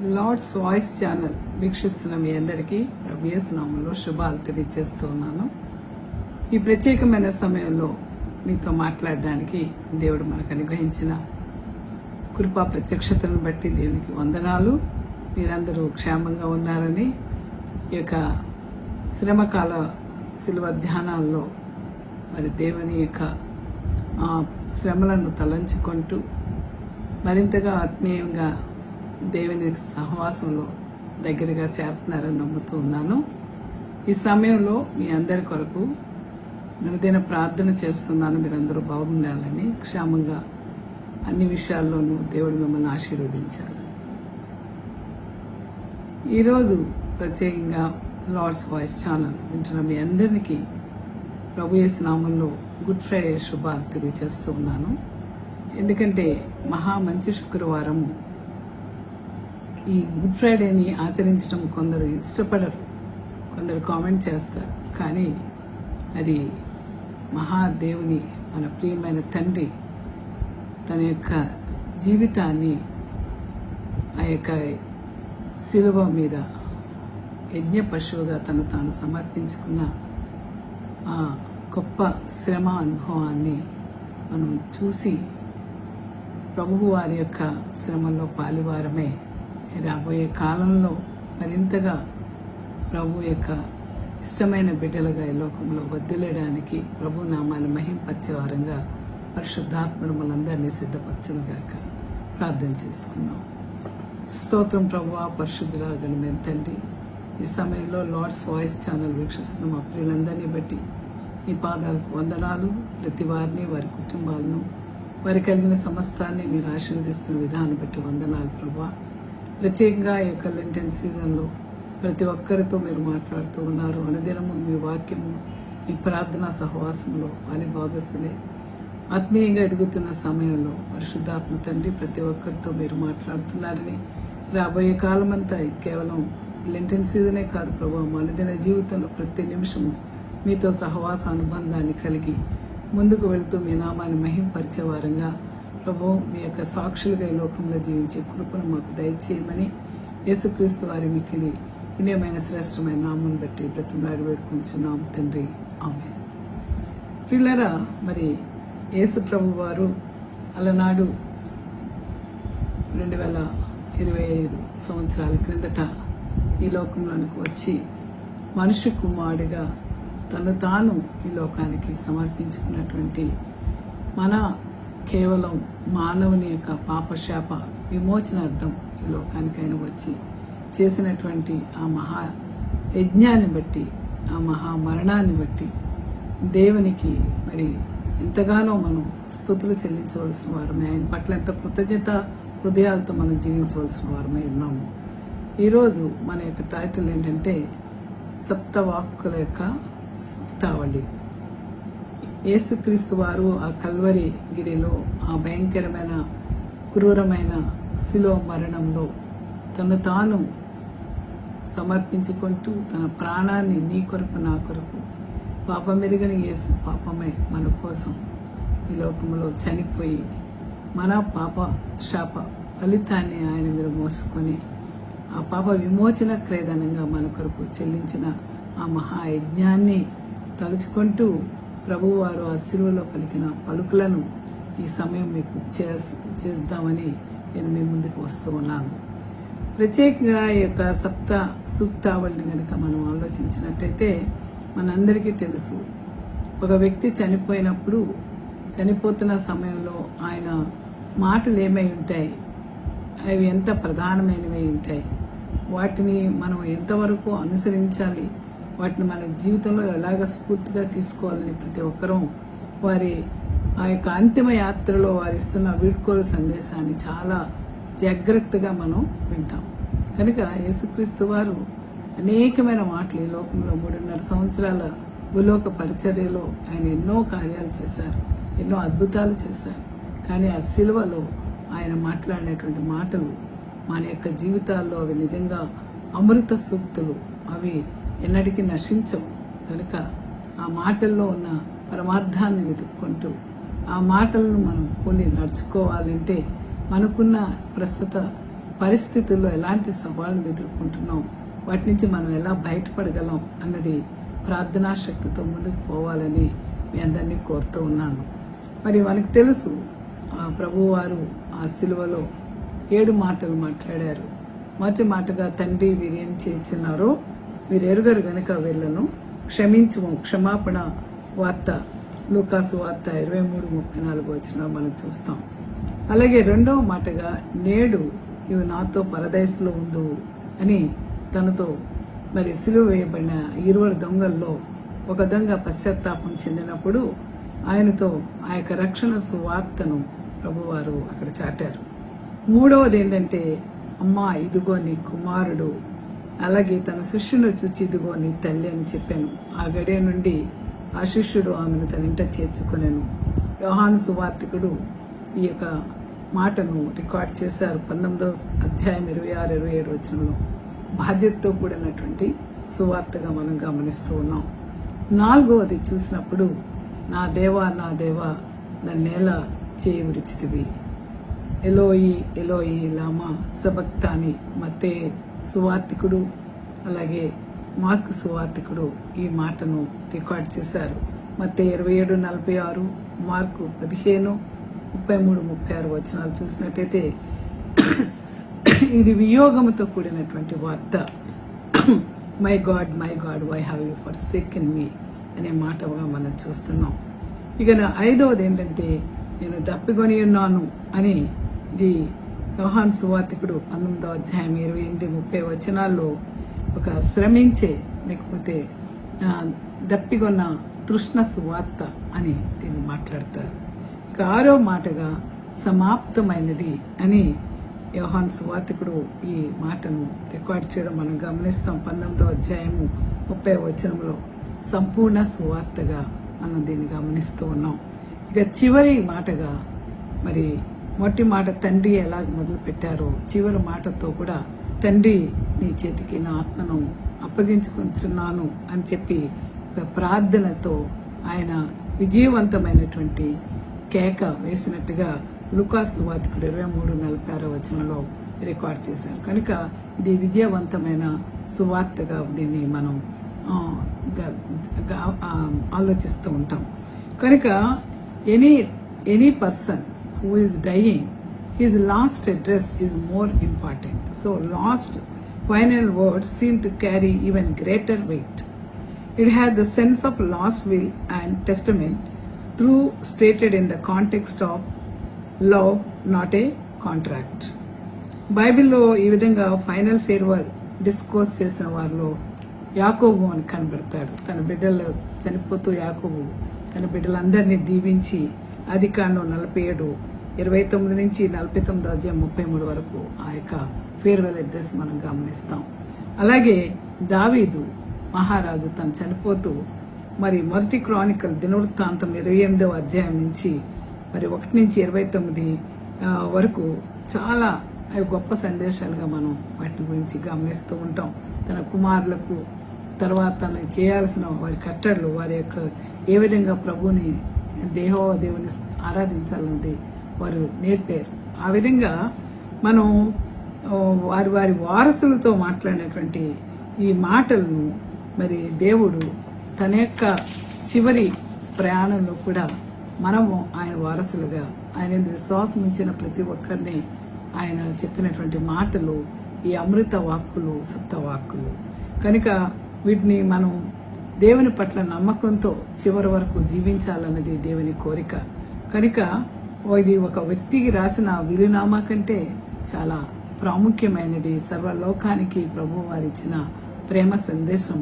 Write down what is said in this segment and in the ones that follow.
Lord's voice channel వీక్షిస్తున్న మీ అందరికీ ప్రభు యేసు నామములో శుభాలు తెలియజేస్తూ ఉన్నాను. ఈ ప్రత్యేకమైన సమయంలో మీతో మాట్లాడడానికి దేవుడు మనకు అనుగ్రహించిన కృపా ప్రత్యక్షతను బట్టి దేవునికి వందనాలు. మీరందరూ క్షేమంగా ఉన్నారని, ఈ యొక్క శ్రమకాల శిలువ ధ్యానాల్లో మరి దేవుని యొక్క శ్రమలను తలంచుకుంటూ మరింతగా ఆత్మీయంగా దేవుని సహవాసంలో దగ్గరగా చేరుతున్నారని నమ్ముతూ ఉన్నాను. ఈ సమయంలో మీ అందరి కొరకు అనుదిన ప్రార్థన చేస్తున్నాను. మీరందరూ బాగుండాలని, క్షేమంగా అన్ని విషయాల్లోనూ దేవుడు మిమ్మల్ని ఆశీర్వదించాలి. ఈరోజు ప్రత్యేకంగా లార్డ్స్ వాయిస్ ఛానల్ వింటున్న మీ అందరికీ ప్రభు యేసు నామములో గుడ్ ఫ్రైడే శుభాలు తెలియజేస్తూ ఉన్నాను. ఎందుకంటే మహా మంచి శుక్రవారము. ఈ గుడ్ ఫ్రైడేని ఆచరించడం కొందరు ఇష్టపడరు, కొందరు కామెంట్ చేస్తారు. కానీ అది మహాదేవుని, మన ప్రియమైన తండ్రి తన యొక్క జీవితాన్ని ఆ యొక్క శిలువ మీద యజ్ఞ పశువుగా తను తాను సమర్పించుకున్న ఆ గొప్ప శ్రమ అనుభవాన్ని మనం చూసి ప్రభువు వారి యొక్క శ్రమలో పాలివారమే రాబోయే కాలంలో మరింతగా ప్రభు యొక్క ఇష్టమైన బిడ్డలుగా ఈ లోకంలో వర్ధిల్లడానికి ప్రభు నామాన్ని మహింపరిచే వారంగా పరిశుద్ధాత్మను మనందరినీ సిద్ధపరచునుగాక. ప్రార్థన చేసుకున్నాం. స్తోత్రం ప్రభువా, పరిశుద్ధురాగల మేము తండ్రి, ఈ సమయంలో లార్డ్స్ వాయిస్ ఛానల్ వీక్షిస్తున్న మా ప్రియులందరినీ బట్టి ఈ పాదాలకు వందనాలు. ప్రతి వారిని, వారి కుటుంబాలను, వారి కలిగిన సమస్తాన్ని మీరు ఆశీర్వదిస్తున్న విధానం బట్టి వందనాలు ప్రభువా. ప్రత్యేకంగా ఈ యొక్క లెంటెన్ సీజన్లో ప్రతి ఒక్కరితో మీరు మాట్లాడుతూ ఉన్నారు. అనుదినము మీ వాక్యము, మీ ప్రార్థనా సహవాసంలో వారి భాగస్తులే ఆత్మీయంగా ఎదుగుతున్న సమయంలో పరిశుద్ధాత్మ తండ్రి ప్రతి ఒక్కరితో మీరు మాట్లాడుతున్నారని, రాబోయే కాలం అంతా కేవలం లెంటెన్ సీజనే కాదు ప్రభావ, అనుదిన జీవితంలో ప్రతి నిమిషము మీతో సహవాస అనుబంధాన్ని కలిగి ముందుకు వెళుతూ మీ నామాన్ని మహింపరిచే వారంగా ప్రభు మీ యొక్క సాక్షులుగా ఈ లోకంలో జీవించే కృపను మాకు దయచేయమని యేసుక్రీస్తు వారి మిక్కిలి పుణ్యమైన శ్రేష్టమైన నామం బట్టి బ్రతిమలాడి వేడుకుంటున్నాం తండ్రి, ఆమేన్. పిల్లరా, మరి యేసు ప్రభు వారు అలనాడు 2025 సంవత్సరాల క్రిందట ఈ లోకంలోనికి వచ్చి మనుష్య కుమారుడిగా తను తాను ఈ లోకానికి సమర్పించుకున్నటువంటి మన కేవలం మానవుని యొక్క పాపశాప విమోచనార్థం ఈ లోకానికి ఆయన వచ్చి చేసినటువంటి ఆ మహా యజ్ఞాన్ని బట్టి, ఆ మహా మరణాన్ని బట్టి దేవునికి మరి ఎంతగానో మనం స్తుతులు చెల్లించవలసిన వారమే, ఆయన పట్ల ఎంత కృతజ్ఞత హృదయాలతో మనం జీవించవలసిన వారమై ఉన్నాము. ఈరోజు మన యొక్క టైటిల్ ఏంటంటే సప్తవాక్కుల యొక్క సుక్తావళి. యేసుక్రీస్తు వారు ఆ కల్వరి గిరిలో ఆ భయంకరమైన క్రూరమైన శిలువ మరణంలో తను తాను సమర్పించుకుంటూ తన ప్రాణాన్ని నీ కొరకు నా కొరకు పాపమెరుగని యేసు పాపమే మన కోసం ఈ లోకంలో చనిపోయి మన పాప శాప ఫలితాన్ని ఆయన మీద మోసుకొని ఆ పాప విమోచన క్రయధనంగా మన కొరకు చెల్లించిన ఆ మహాయజ్ఞాన్ని తలుచుకుంటూ ప్రభువు వారు ఆ శిలువలో పలికిన పలుకులను ఈ సమయం మీకు చేద్దామని నేను మీ ముందుకు వస్తూ ఉన్నాను. ప్రత్యేకంగా ఈ యొక్క సప్త సూక్తావళిని కనుక మనం ఆలోచించినట్టయితే మనందరికీ తెలుసు, ఒక వ్యక్తి చనిపోయినప్పుడు చనిపోతున్న సమయంలో ఆయన మాటలు ఏమై ఉంటాయి, అవి ఎంత ప్రధానమైనవి ఉంటాయి, వాటిని మనం ఎంతవరకు అనుసరించాలి, వాటిని మన జీవితంలో ఎలాగ స్ఫూర్తిగా తీసుకోవాలని ప్రతి ఒక్కరూ వారి ఆ యొక్క అంతిమ యాత్రలో వారు ఇస్తున్న వీడ్కోలు సందేశాన్ని చాలా జాగ్రత్తగా మనం వింటాం. కనుక యేసుక్రీస్తు వారు అనేకమైన మాటలు ఈ లోకంలో 3.5 సంవత్సరాల భూలోక పరిచర్యలో ఆయన ఎన్నో కార్యాలు చేశారు, ఎన్నో అద్భుతాలు చేశారు. కానీ ఆ శిలువలో ఆయన మాట్లాడినటువంటి మాటలు మన యొక్క జీవితాల్లో అవి నిజంగా అమృత సూక్తులు, అవి ఎన్నటికీ నశించవు. కనుక ఆ మాటల్లో ఉన్న పరమార్థాన్ని వెతుక్కుంటూ ఆ మాటలను మనం పోలి నడుచుకోవాలంటే మనకున్న ప్రస్తుత పరిస్థితుల్లో ఎలాంటి సవాళ్లు ఎదుర్కొంటున్నాం, వాటి నుంచి మనం ఎలా బయటపడగలం అన్నది ప్రార్థనా శక్తితో ముందుకు పోవాలని మీ అందరినీ కోరుతూ ఉన్నాను. మరి మనకు తెలుసు ప్రభువారు ఆ సిలువలో 7 మాటలు మాట్లాడారు. మొదటి మాటగా, తండ్రి వీరేం చేస్తున్నారో వీరు ఎరుగరు గనుక వీళ్ళను క్షమించుము. క్షమాపణ వార్త లూకాసు వార్త 23:34 మనం చూస్తాం. అలాగే రెండవ మాటగా, నేడు ఇవి నాతో పరదేశంలో ఉండు అని తనతో మరి సిలువ వేయబడిన 20 దొంగల్లో ఒక దొంగ పశ్చాత్తాపం చెందినప్పుడు ఆయనతో ఆ యొక్క రక్షణ సువార్తను ప్రభువారు అక్కడ చాటారు. మూడవది ఏంటంటే, అమ్మా ఇదిగో నీ కుమారుడు, అలాగే తన శిష్యును చూచి ఇదిగో నీ తల్లి అని చెప్పాను. ఆ గడియ నుండి ఆ శిష్యుడు ఆమెను తన ఇంట చేర్చుకునేను. యోహాను సువార్తికుడు ఈ యొక్క మాటను రికార్డ్ చేశారు 19వ అధ్యాయం 26-27 బాధ్యతతో కూడినటువంటి సువార్తగా మనం గమనిస్తూ ఉన్నాం. 4వది చూసినప్పుడు, నా దేవా నా దేవా నన్నేలా చేయి విడిచితివి, ఎలోయి ఎలోయి లామా సబక్తాని. మత్తే సువార్తికుడు అలాగే మార్కు సువార్తికుడు ఈ మాటను రికార్డ్ చేశారు. మత్తే 27:46, మార్కు 15:33-36 చూసినట్టయితే ఇది వియోగముతో కూడినటువంటి వార్త. My God why have you forsaken me అనే మాటగా మనం చూస్తున్నాం. ఇక 5వది ఏంటంటే, నేను దప్పికొని ఉన్నాను అని ఇది యోహాను సువార్తికుడు 19వ అధ్యాయం 28-30 ఒక శ్రమించే లేకపోతే దప్పిగొన్న తృష్ణ సువార్త అని దీన్ని మాట్లాడతారు. ఇక 6వ మాటగా, సమాప్తమైనది అని యోహాను సువార్తికుడు ఈ మాటను రికార్డ్ చేయడం మనం గమనిస్తాం. 19వ అధ్యాయము 30 సంపూర్ణ సువార్తగా మనం దీన్ని గమనిస్తూ ఉన్నాం. ఇక చివరి మాటగా, మరి మొదటి మాట తండ్రి ఎలా మొదలు పెట్టారో చివరి మాటతో కూడా, తండ్రి నీ చేతికి నా ఆత్మను అప్పగించుకుంటున్నాను అని చెప్పి ప్రార్థనతో ఆయన విజయవంతమైనటువంటి కేక వేసినట్టుగా లూకాసు సువార్తికుడు 23:46 రికార్డ్ చేశారు. కనుక ఇది విజయవంతమైన సువార్తగా దీన్ని మనం ఆలోచిస్తూ ఉంటాం. కనుక any person who is dying, his last address is more important. So last final words seem to carry even greater weight. It has the sense of last will and testament through stated in the context of love, not a contract. బైబిల్లో ఈ విధంగా final farewell discourse చేసిన వారిలో యాకోబు అని కనబడతాడు. తన బిడ్డలు చనిపోతూ యాకోబు తన బిడ్డలందరినీ దీవించి ఆదికాండం 47:29-49 వరకు ఆ యొక్క ఫేర్వెల్ అడ్రస్ మనం గమనిస్తాం. అలాగే దావీదు మహారాజు తను చనిపోతూ మరి మొదటి క్రానికల్ దినవృత్తాంతం 28వ అధ్యాయం నుంచి మరి 1-29 వరకు చాలా గొప్ప సందేశాలుగా మనం వాటి గురించి గమనిస్తూ ఉంటాం. తన కుమారులకు తర్వాత తను చేయాల్సిన వారి కట్టడలు, వారి యొక్క ఏ విధంగా ప్రభుని దేవుని ఆరాధించాలన్నది వారు నేర్పారు. ఆ విధంగా మనం వారి వారి వారసులతో మాట్లాడినటువంటి ఈ మాటలను మరి దేవుడు తన యొక్క చివరి ప్రయాణంలో కూడా మనము ఆయన వారసులుగా ఆయన విశ్వాసం ఉంచిన ప్రతి ఒక్కరిని ఆయన చెప్పినటువంటి మాటలు ఈ అమృత వాక్కులు, సత్య వాక్కులు. కనుక వీటిని మనం దేవుని పట్ల నమ్మకంతో చివరి వరకు జీవించాలన్నది దేవుని కోరిక. కనుక ఇది ఒక వ్యక్తికి రాసిన వీలునామా కంటే చాలా ప్రాముఖ్యమైనది. సర్వలోకానికి ప్రభు వారిచ్చిన ప్రేమ సందేశం,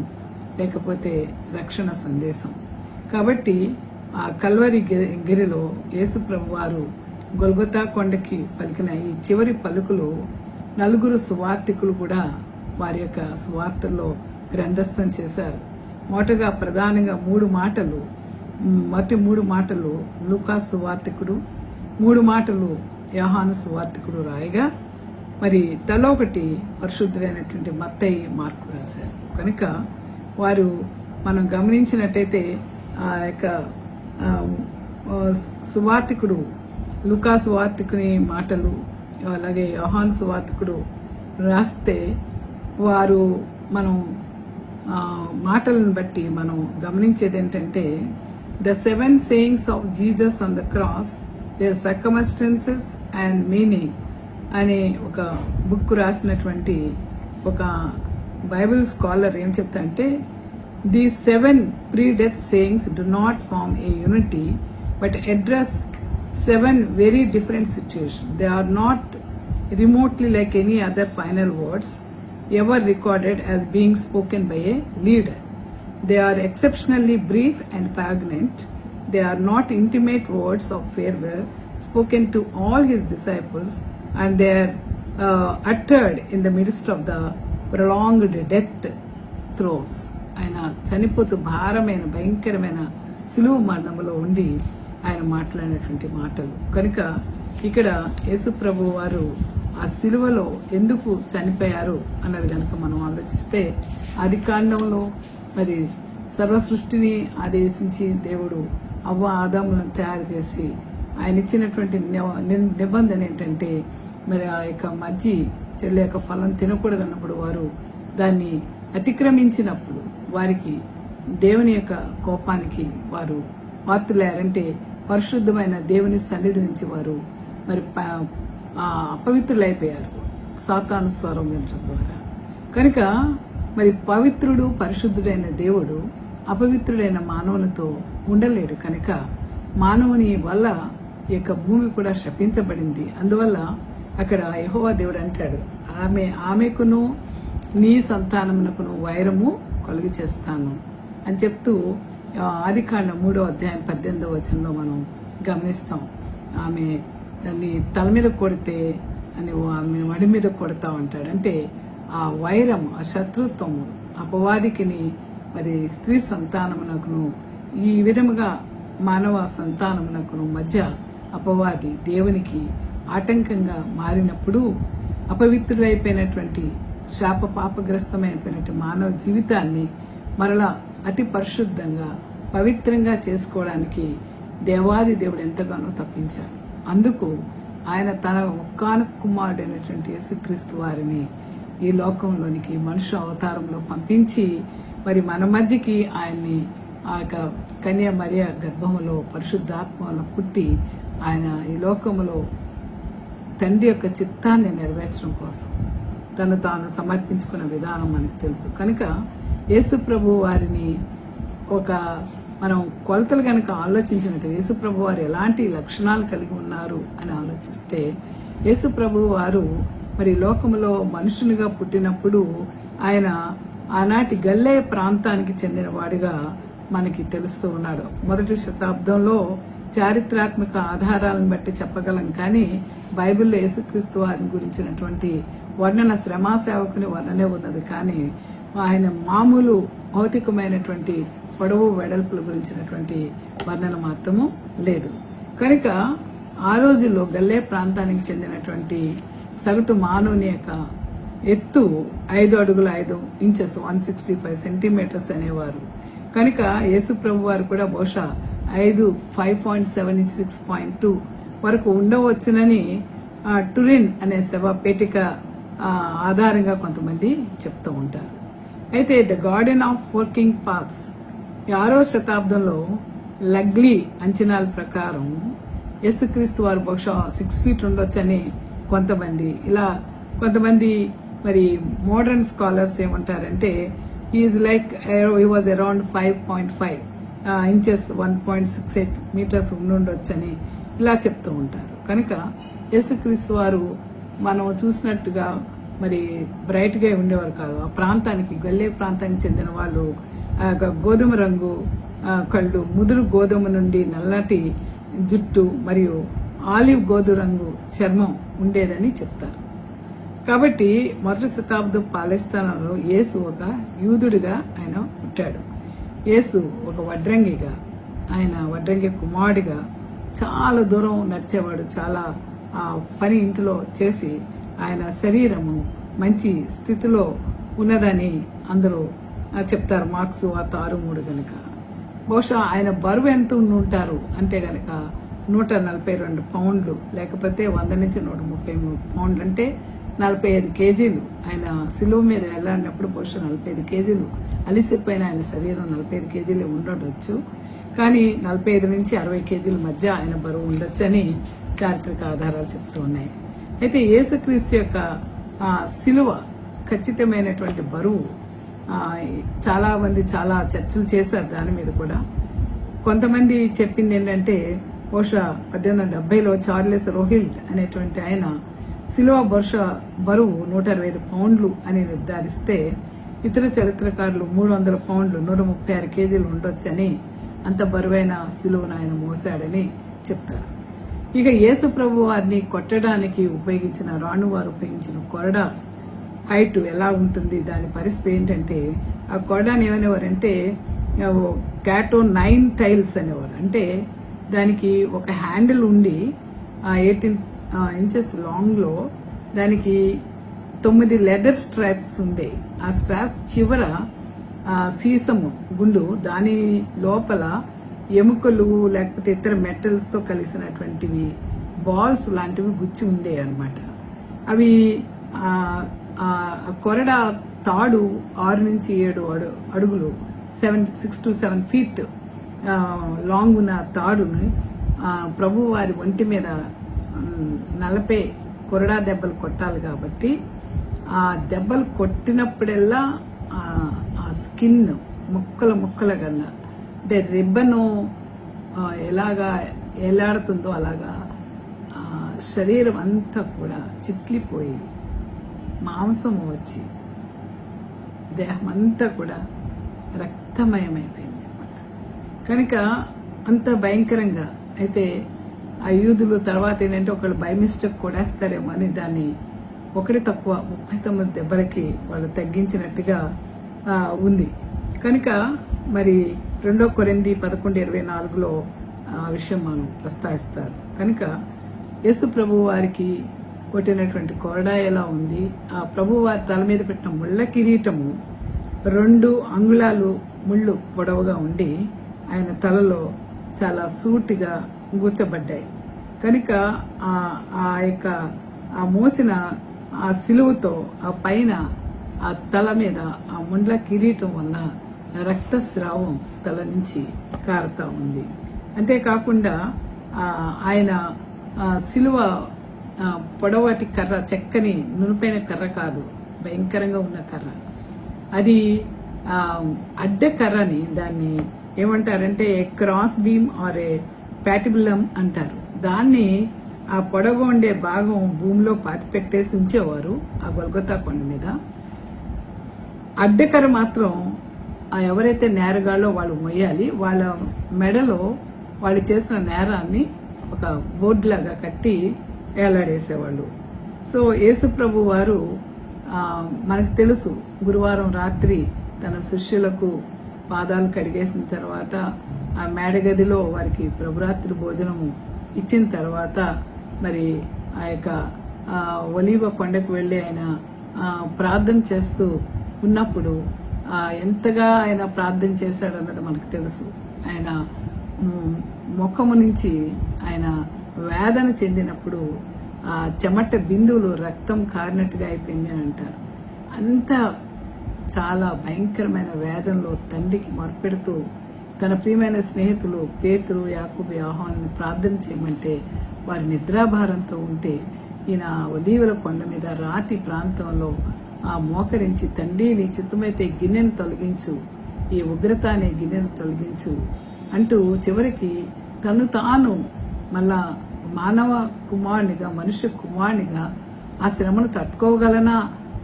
లేకపోతే రక్షణ సందేశం. కాబట్టి ఆ కల్వరి గిరిలో యేసు ప్రభు వారు గొల్గొతా కొండకి పలికిన ఈ చివరి పలుకులు 4 సువార్తికులు కూడా వారి యొక్క సువార్తల్లో గ్రంథస్థం చేశారు. మొదటగా ప్రధానంగా 3 మాటలు, మొదటి 3 మాటలు లూకాసు సువార్తికుడు, 3 మాటలు యోహాను సువార్తికుడు రాయగా, మరి తలొకటి పరిశుద్ధులైనటువంటి మత్తయి, మార్కు రాశారు. కనుక వారు మనం గమనించినట్టయితే ఆ యొక్క సువార్తికుడు లూకాసు సువార్తికుని మాటలు, అలాగే యోహాను సువార్తికుడు రాస్తే వారు మనం మాటలను బట్టి మనం గమనించేది ఏంటంటే the 7 sayings of Jesus on the cross their circumstances and meaning అనే ఒక బుక్ రాసినటువంటి ఒక బైబిల్ స్కాలర్ ఏం చెప్తారంటే the 7 pre-death sayings do not form a unity but address 7 very different situations. They are not remotely like any other final words ever recorded as being spoken by a leader. They are exceptionally brief and poignant. They are not intimate words of farewell spoken to all his disciples, and they are uttered in the midst of the prolonged death throes. ఆయన చనిపోతూ భారమైన భయంకరమైన సిలువ మరణంలో ఉండి ఆయన మాట్లాడినటువంటి మాటలు కనుక ఇక్కడ యేసు ప్రభు వారు ఆ సిలువలో ఎందుకు చనిపోయారు అన్నది కనుక మనం ఆలోచిస్తే ఆది కాండంలో మరి సర్వ సృష్టిని ఆదేశించి దేవుడు అవ్వ ఆదాములను తయారు చేసి ఆయన ఇచ్చినటువంటి నిబంధన ఏంటంటే మరి ఆ యొక్క మజ్జి చెట్ల యొక్క ఫలం తినకూడదు అన్నప్పుడు వారు దాన్ని అతిక్రమించినప్పుడు వారికి దేవుని యొక్క కోపానికి వారు పాత్రులయ్యారంటే పరిశుద్ధమైన దేవుని సన్నిధి నుంచి వారు మరి అపవిత్రులైపోయారు సాతాను స్వరం వినడం ద్వారా. కనుక మరి పవిత్రుడు పరిశుద్ధుడైన దేవుడు అపవిత్రుడైన మానవునితో ఉండలేడు. కనుక మానవుని వల్ల ఈ యొక్క భూమి కూడా శపించబడింది. అందువల్ల అక్కడ యెహోవా దేవుడు అంటాడు, ఆమెకును నీ సంతానమునకును వైరము కలుగు చేస్తాను అని చెప్తూ ఆదికాండం 3వ అధ్యాయం 18వ వచనంలో మనం గమనిస్తాం. ఆమె దాన్ని తల మీద కొడితే అని ఆమె వడి మీద కొడతా ఉంటాడు. అంటే ఆ వైరం, ఆ శత్రుత్వము అపవాదికిని మరి స్త్రీ సంతానమునకును ఈ విధముగా మానవ సంతానమునకును మధ్య అపవాది దేవునికి ఆటంకంగా మారినప్పుడు అపవిత్రులైపోయినటువంటి శాప పాపగ్రస్తమైపోయినటువంటి మానవ జీవితాన్ని మరలా అతి పరిశుద్ధంగా పవిత్రంగా చేసుకోవడానికి దేవాది దేవుడు ఎంతగానో తప్పించాడు. అందుకు ఆయన తన ఒక్కానొక్క కుమారుడైనటువంటి యేసుక్రీస్తు వారిని ఈ లోకంలోనికి మనుష్య అవతారంలో పంపించి మరి మన మధ్యకి ఆయన్ని ఆ యొక్క కన్య మరియ గర్భములో పరిశుద్ధాత్మలో పుట్టి ఆయన ఈ లోకములో తండ్రి యొక్క చిత్తాన్ని నెరవేర్చడం కోసం తను తాను సమర్పించుకున్న విధానం మనకు తెలుసు. కనుక యేసు ప్రభు వారిని ఒక మనం కొలతలు కనుక ఆలోచించినట్టు యేసు ప్రభు వారు ఎలాంటి లక్షణాలు కలిగి ఉన్నారు అని ఆలోచిస్తే యేసు ప్రభు వారు మరి లోకములో మనుషునిగా పుట్టినప్పుడు ఆయన ఆనాటి గల్లేయ ప్రాంతానికి చెందిన వాడిగా మనకి తెలుస్తూ ఉన్నాడు. 1వ శతాబ్దంలో చారిత్రాత్మక ఆధారాలను బట్టి చెప్పగలం, కానీ బైబిల్లో యేసుక్రీస్తు వారిని గురించినటువంటి వర్ణన శ్రమా సేవకుని వర్ణనే ఉన్నది, కానీ ఆయన మామూలు భౌతికమైనటువంటి పొడవు వెడల్పుల గురించినటువంటి వర్ణన మాత్రము లేదు. కనుక ఆ రోజుల్లో గల్లే ప్రాంతానికి చెందినటువంటి సగటు మానవుని యొక్క ఎత్తు 5 అడుగుల 5 ఇంచెస్ 165 సెంటీమీటర్స్ అనేవారు. కనుక యేసు ప్రభు వారు కూడా బహుశా 5.7 6.2 వరకు ఉండవచ్చునని టురిన్ అనే శవపేటిక ఆధారంగా కొంతమంది చెప్తూ ఉంటారు. అయితే the garden of working paths 6వ శతాబ్దంలో లగ్లీ అంచనాల ప్రకారం యేసుక్రీస్తు వారు బహుశా 6 feet ఉండొచ్చని కొంతమంది మరి మోడర్న్ స్కాలర్స్ ఏమంటారంటే he was around 5.5 inches 1.68 metres ఉండొచ్చని ఇలా చెప్తూ ఉంటారు. కనుక యేసుక్రీస్తు వారు మనం చూసినట్టుగా మరి బ్రైట్ గా ఉండేవారు కాదు. ఆ ప్రాంతానికి గల్లే ప్రాంతానికి చెందిన వాళ్ళు గోధుమ రంగు కళ్ళు, ముదురు గోధుమ నుండి నల్లటి జుట్టు మరియు ఆలివ్ గోధుమ రంగు చర్మం ఉండేదని చెప్తారు. కాబట్టి 1వ శతాబ్దం పాలస్తీనాలో యేసు ఒక యూదుడిగా ఆయన పుట్టాడు. యేసు ఒక వడ్రంగిగా, ఆయన వడ్రంగి కుమారుడిగా చాలా దూరం నడిచేవాడు. చాలా పని ఇంటిలో చేసి ఆయన శరీరము మంచి స్థితిలో ఉన్నదని అందరూ చెప్తారు. మార్క్స్ 6:3 గనక బహుశా ఆయన బరువు ఎంత ఉంటారు అంటే గనక 142 పౌండ్లు, లేకపోతే 100 నుంచి 133 పౌండ్లు, అంటే 45 కేజీలు. ఆయన సిలువ మీద వెళ్ళాడినప్పుడు బహుశా 45 కేజీలు అలిసిపోయిన ఆయన శరీరం 45 కేజీలు ఉండవచ్చు. కానీ 45 నుంచి 60 కేజీల మధ్య ఆయన బరువు ఉండొచ్చని చారిత్రక ఆధారాలు చెప్తూ ఉన్నాయి. అయితే యేసుక్రీస్తు యొక్క సిలువ ఖచ్చితమైనటువంటి బరువు చాలా మంది చాలా చర్చలు చేశారు దాని మీద కూడా. కొంతమంది చెప్పింది ఏంటంటే బహుశా 1870లో చార్లెస్ రోహిల్డ్ అనేటువంటి ఆయన సిలువ బరువు 125 పౌండ్లు అని నిర్ధారిస్తే, ఇతర చరిత్రకారులు 300 పౌండ్లు 136 కేజీలు ఉండొచ్చని, అంత బరువైన సిలువను ఆయన మోసాడని చెప్తారు. ఇక యేసు ప్రభు వారిని కొట్టడానికి ఉపయోగించిన రాణువారు ఉపయోగించిన కొరడా హైట్ ఎలా ఉంటుంది, దాని పరిస్థితి ఏంటంటే, ఆ కొరడాని ఏమనేవారంటే క్యాటో 9 టైల్స్ అనేవారు. అంటే దానికి ఒక హ్యాండిల్ ఉండి 18 ఇంచెస్ లాంగ్ లో దానికి 9 లెదర్ స్ట్రాప్స్ ఉండే. ఆ స్ట్రాప్స్ చివర సీసము గుండు, దాని లోపల ఎముకలు లేకపోతే ఇతర మెటల్స్ తో కలిసినటువంటివి బాల్స్ లాంటివి గుచ్చి ఉండే అన్నమాట. అవి కొరడ తాడు 6 నుంచి 7 అడుగులు 6 to 7 feet లాంగ్ ఉన్న తాడుని ప్రభు వారి ఒంటి మీద 40 కొరడా దెబ్బలు కొట్టాలి కాబట్టి, ఆ దెబ్బలు కొట్టినప్పుడల్లా ఆ స్కిన్ ముక్కల గల్లా, అంటే రిబ్బను ఎలాగా ఎలాడుతుందో అలాగా శరీరం అంతా కూడా చిట్లిపోయి మాంసం వచ్చి దేహం అంతా కూడా రక్తమయమైపోయింది అన్నమాట. కనుక అంత భయంకరంగా అయితే ఆ యూదులు తర్వాత ఏంటంటే ఒకళ్ళు బై మిస్టేక్ కొడేస్తారేమో అని దాన్ని 1 తక్కువ 39 దెబ్బలకి వాళ్ళు తగ్గించినట్టుగా ఉంది. కనుక మరి 2 కొరింథీ 11:24లో ఆ విషయం మనం ప్రస్తావిస్తారు. కనుక యేసు ప్రభు వారికి కొట్టినటువంటి కొరడా ఎలా ఉంది, ఆ ప్రభు వారి తల మీద పెట్టిన ముళ్ళ కిరీటము 2 అంగుళాలు ముళ్ళు పొడవుగా ఉండి ఆయన తలలో చాలా సూటిగా గుచ్చబడ్డాయి. కనుక ఆ మోసిన ఆ సిలువతో ఆ పైన ఆ తల మీద ఆ ముండ్ల కిరీటం వల్ల రక్తస్రావం తల నుంచి కారుతా ఉంది. అంతేకాకుండా ఆయన సిలువ పొడవాటి కర్ర, చెక్కని నునుపైన కర్ర కాదు, భయంకరంగా ఉన్న కర్ర. అది అడ్డ కర్రని దాన్ని ఏమంటారంటే క్రాస్ బీమ్ ఆర్ ఏ ప్యాటిబులం అంటారు. దాన్ని ఆ పొడవు ఉండే భాగం భూమిలో పాతి పెట్టేసి ఉంచేవారు ఆ గొల్గొతా కొండ మీద. అడ్డకర్ర మాత్రం ఎవరైతే నేరగాళ్ళో వాళ్ళు మొయ్యాలి. వాళ్ళ మెడలో వాళ్ళు చేసిన నేరాన్ని ఒక బోర్డు లాగా కట్టి వేలాడేసేవాళ్ళు. సో యేసు ప్రభు వారు మనకు తెలుసు, గురువారం రాత్రి తన శిష్యులకు పాదాలు కడిగేసిన తర్వాత ఆ మేడగదిలో వారికి ప్రభురాత్రి భోజనము ఇచ్చిన తర్వాత మరి ఆ యొక్క ఒలీవ కొండకు వెళ్లి ఆయన ప్రార్థన చేస్తూ ఉన్నప్పుడు ఎంతగా ఆయన ప్రార్థన చేశాడన్నది మనకు తెలుసు. ఆయన ముఖము నుంచి ఆయన వేదన చెందినప్పుడు ఆ చెమట బిందువులు రక్తం కారినట్టుగా అయిపోయింది అని అంటారు. అంత చాలా భయంకరమైన వేదనలో తండ్రికి మొరపెడుతూ తన ప్రియమైన స్నేహితులు పేతురు, యాకోబు, యోహానుని ప్రార్థన చేయమంటే వారి నిద్రాభారంతో ఉంటే ఈయన ఒలీవల కొండ మీద రాతి ప్రాంతంలో ఆ మోకరించి, తండ్రి నీ చిత్తమైతే గిన్నెను తొలగించు, ఈ ఉగ్రత అనే గిన్నెను తొలగించు అంటూ చివరికి తను తాను మళ్ళా మానవ కుమారునిగా, మనుష్య కుమారునిగా ఆ శ్రమను తట్టుకోగలనా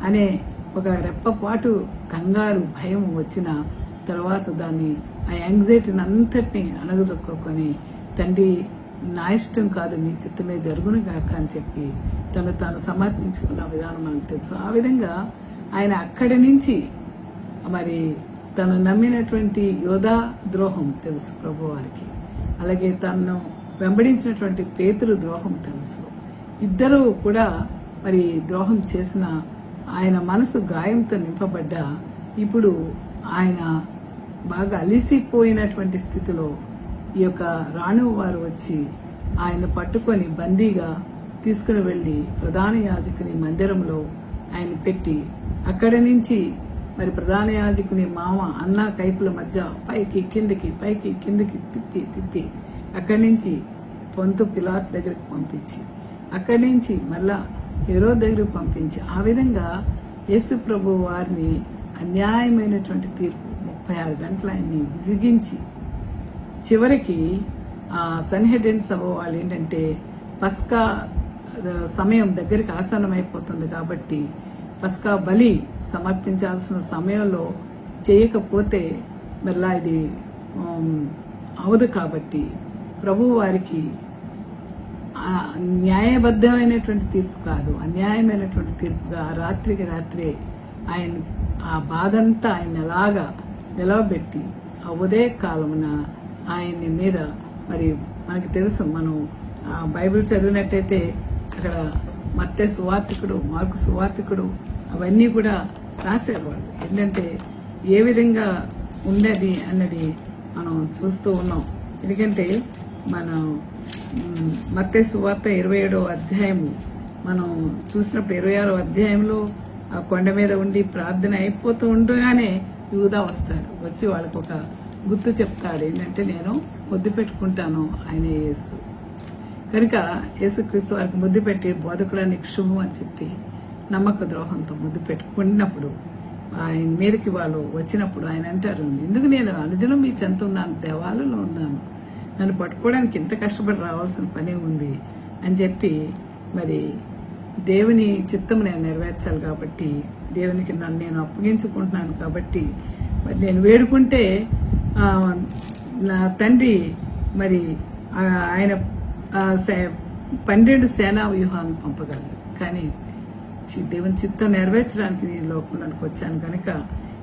అనే ఒక రెప్పపాటు కంగారు, భయం వచ్చిన తర్వాత దాన్ని ఆ యాంగ్జైటీని అంతటినీ అణగదొక్కుని తండ్రి నా ఇష్టం కాదు నీ చిత్తమే జరుగును గాక అని చెప్పి తను తాను సమర్పించుకున్న విధానం మనకు తెలుసు. ఆ విధంగా ఆయన అక్కడి నుంచి మరి తను నమ్మినటువంటి యోధా ద్రోహం తెలుసు ప్రభు వారికి, అలాగే తనను వెంబడించినటువంటి పేతురు ద్రోహం తెలుసు. ఇద్దరు కూడా మరి ద్రోహం చేసిన ఆయన మనసు గాయంతో నింపబడ్డ ఇప్పుడు ఆయన బాగా అలిసిపోయినటువంటి స్థితిలో ఈ యొక్క రాణువు వారు వచ్చి ఆయన పట్టుకొని బందీగా తీసుకుని వెళ్లి ప్రధాన యాజకుని మందిరంలో ఆయన పెట్టి అక్కడి నుంచి మరి ప్రధాన యాజకుని మామ అన్న కైపుల మధ్య పైకి కిందికి పైకి కిందికి తిప్పి తిప్పి అక్కడి నుంచి పొంతు పిలాత్ దగ్గరికి పంపించి అక్కడి నుంచి మళ్ళా హేరోదు దగ్గరికి పంపించి ఆ విధంగా యేసు ప్రభు వారిని అన్యాయమైనటువంటి తీర్పు 36 గంటలు ఆయన్ని విసిగించి చివరికి ఆ సన్హెడ్రిన్ సభ వాళ్ళు ఏంటంటే పస్కా సమయం దగ్గరికి ఆసన్నమైపోతుంది కాబట్టి పస్కా బలి సమర్పించాల్సిన సమయంలో చేయకపోతే మళ్ళా ఇది అవదు కాబట్టి ప్రభు వారికి న్యాయబద్ధమైనటువంటి తీర్పు కాదు, అన్యాయమైనటువంటి తీర్పుగా రాత్రికి రాత్రే ఆయన ఆ బాధంతా ఆయన ఎలాగా నిలవబెట్టి ఆ ఉదయ కాలమున ఆయన్ని మీద మరి మనకి తెలుసు, మనం బైబిల్ చదివినట్టయితే అక్కడ మత్తయి సువార్తికుడు, మార్కు సువార్తికుడు అవన్నీ కూడా రాశారు వాళ్ళు. ఏంటంటే ఏ విధంగా ఉన్నది అన్నది మనం చూస్తూ ఉన్నాం. ఎందుకంటే మనం మత్తయి సువార్త 27వ అధ్యాయము మనం చూసినప్పుడు 26వ అధ్యాయంలో ఆ కొండ మీద ఉండి ప్రార్థన అయిపోతూ ఉండగానే యూదా వస్తాడు. వచ్చి వాళ్ళకి ఒక గుర్తు చెప్తాడు, ఏంటంటే నేను ముద్దు పెట్టుకుంటాను ఆయన యేసు. కనుక యేసుక్రీస్తు వారికి ముద్దు పెట్టి బోధకుడా నీకు శుభం అని చెప్పి నమ్మక ద్రోహంతో ముద్దు పెట్టుకున్నప్పుడు ఆయన మీదకి వాళ్ళు వచ్చినప్పుడు ఆయన అంటారు, ఎందుకు నేను అనుదినం మీ చెంత ఉన్నాను, దేవాలలో ఉన్నాను, నన్ను పట్టుకోవడానికి ఇంత కష్టపడి రావాల్సిన పని ఉంది అని చెప్పి మరి దేవుని చిత్తం నేను నెరవేర్చాలి కాబట్టి దేవునికి నన్ను నేను అప్పగించుకుంటున్నాను కాబట్టి మరి నేను వేడుకుంటే నా తండ్రి మరి ఆయన 12 సేనా వ్యూహాలను పంపగలరు, కానీ దేవుని చిత్తం నెరవేర్చడానికి నేను లోకంలోకి వచ్చాను కనుక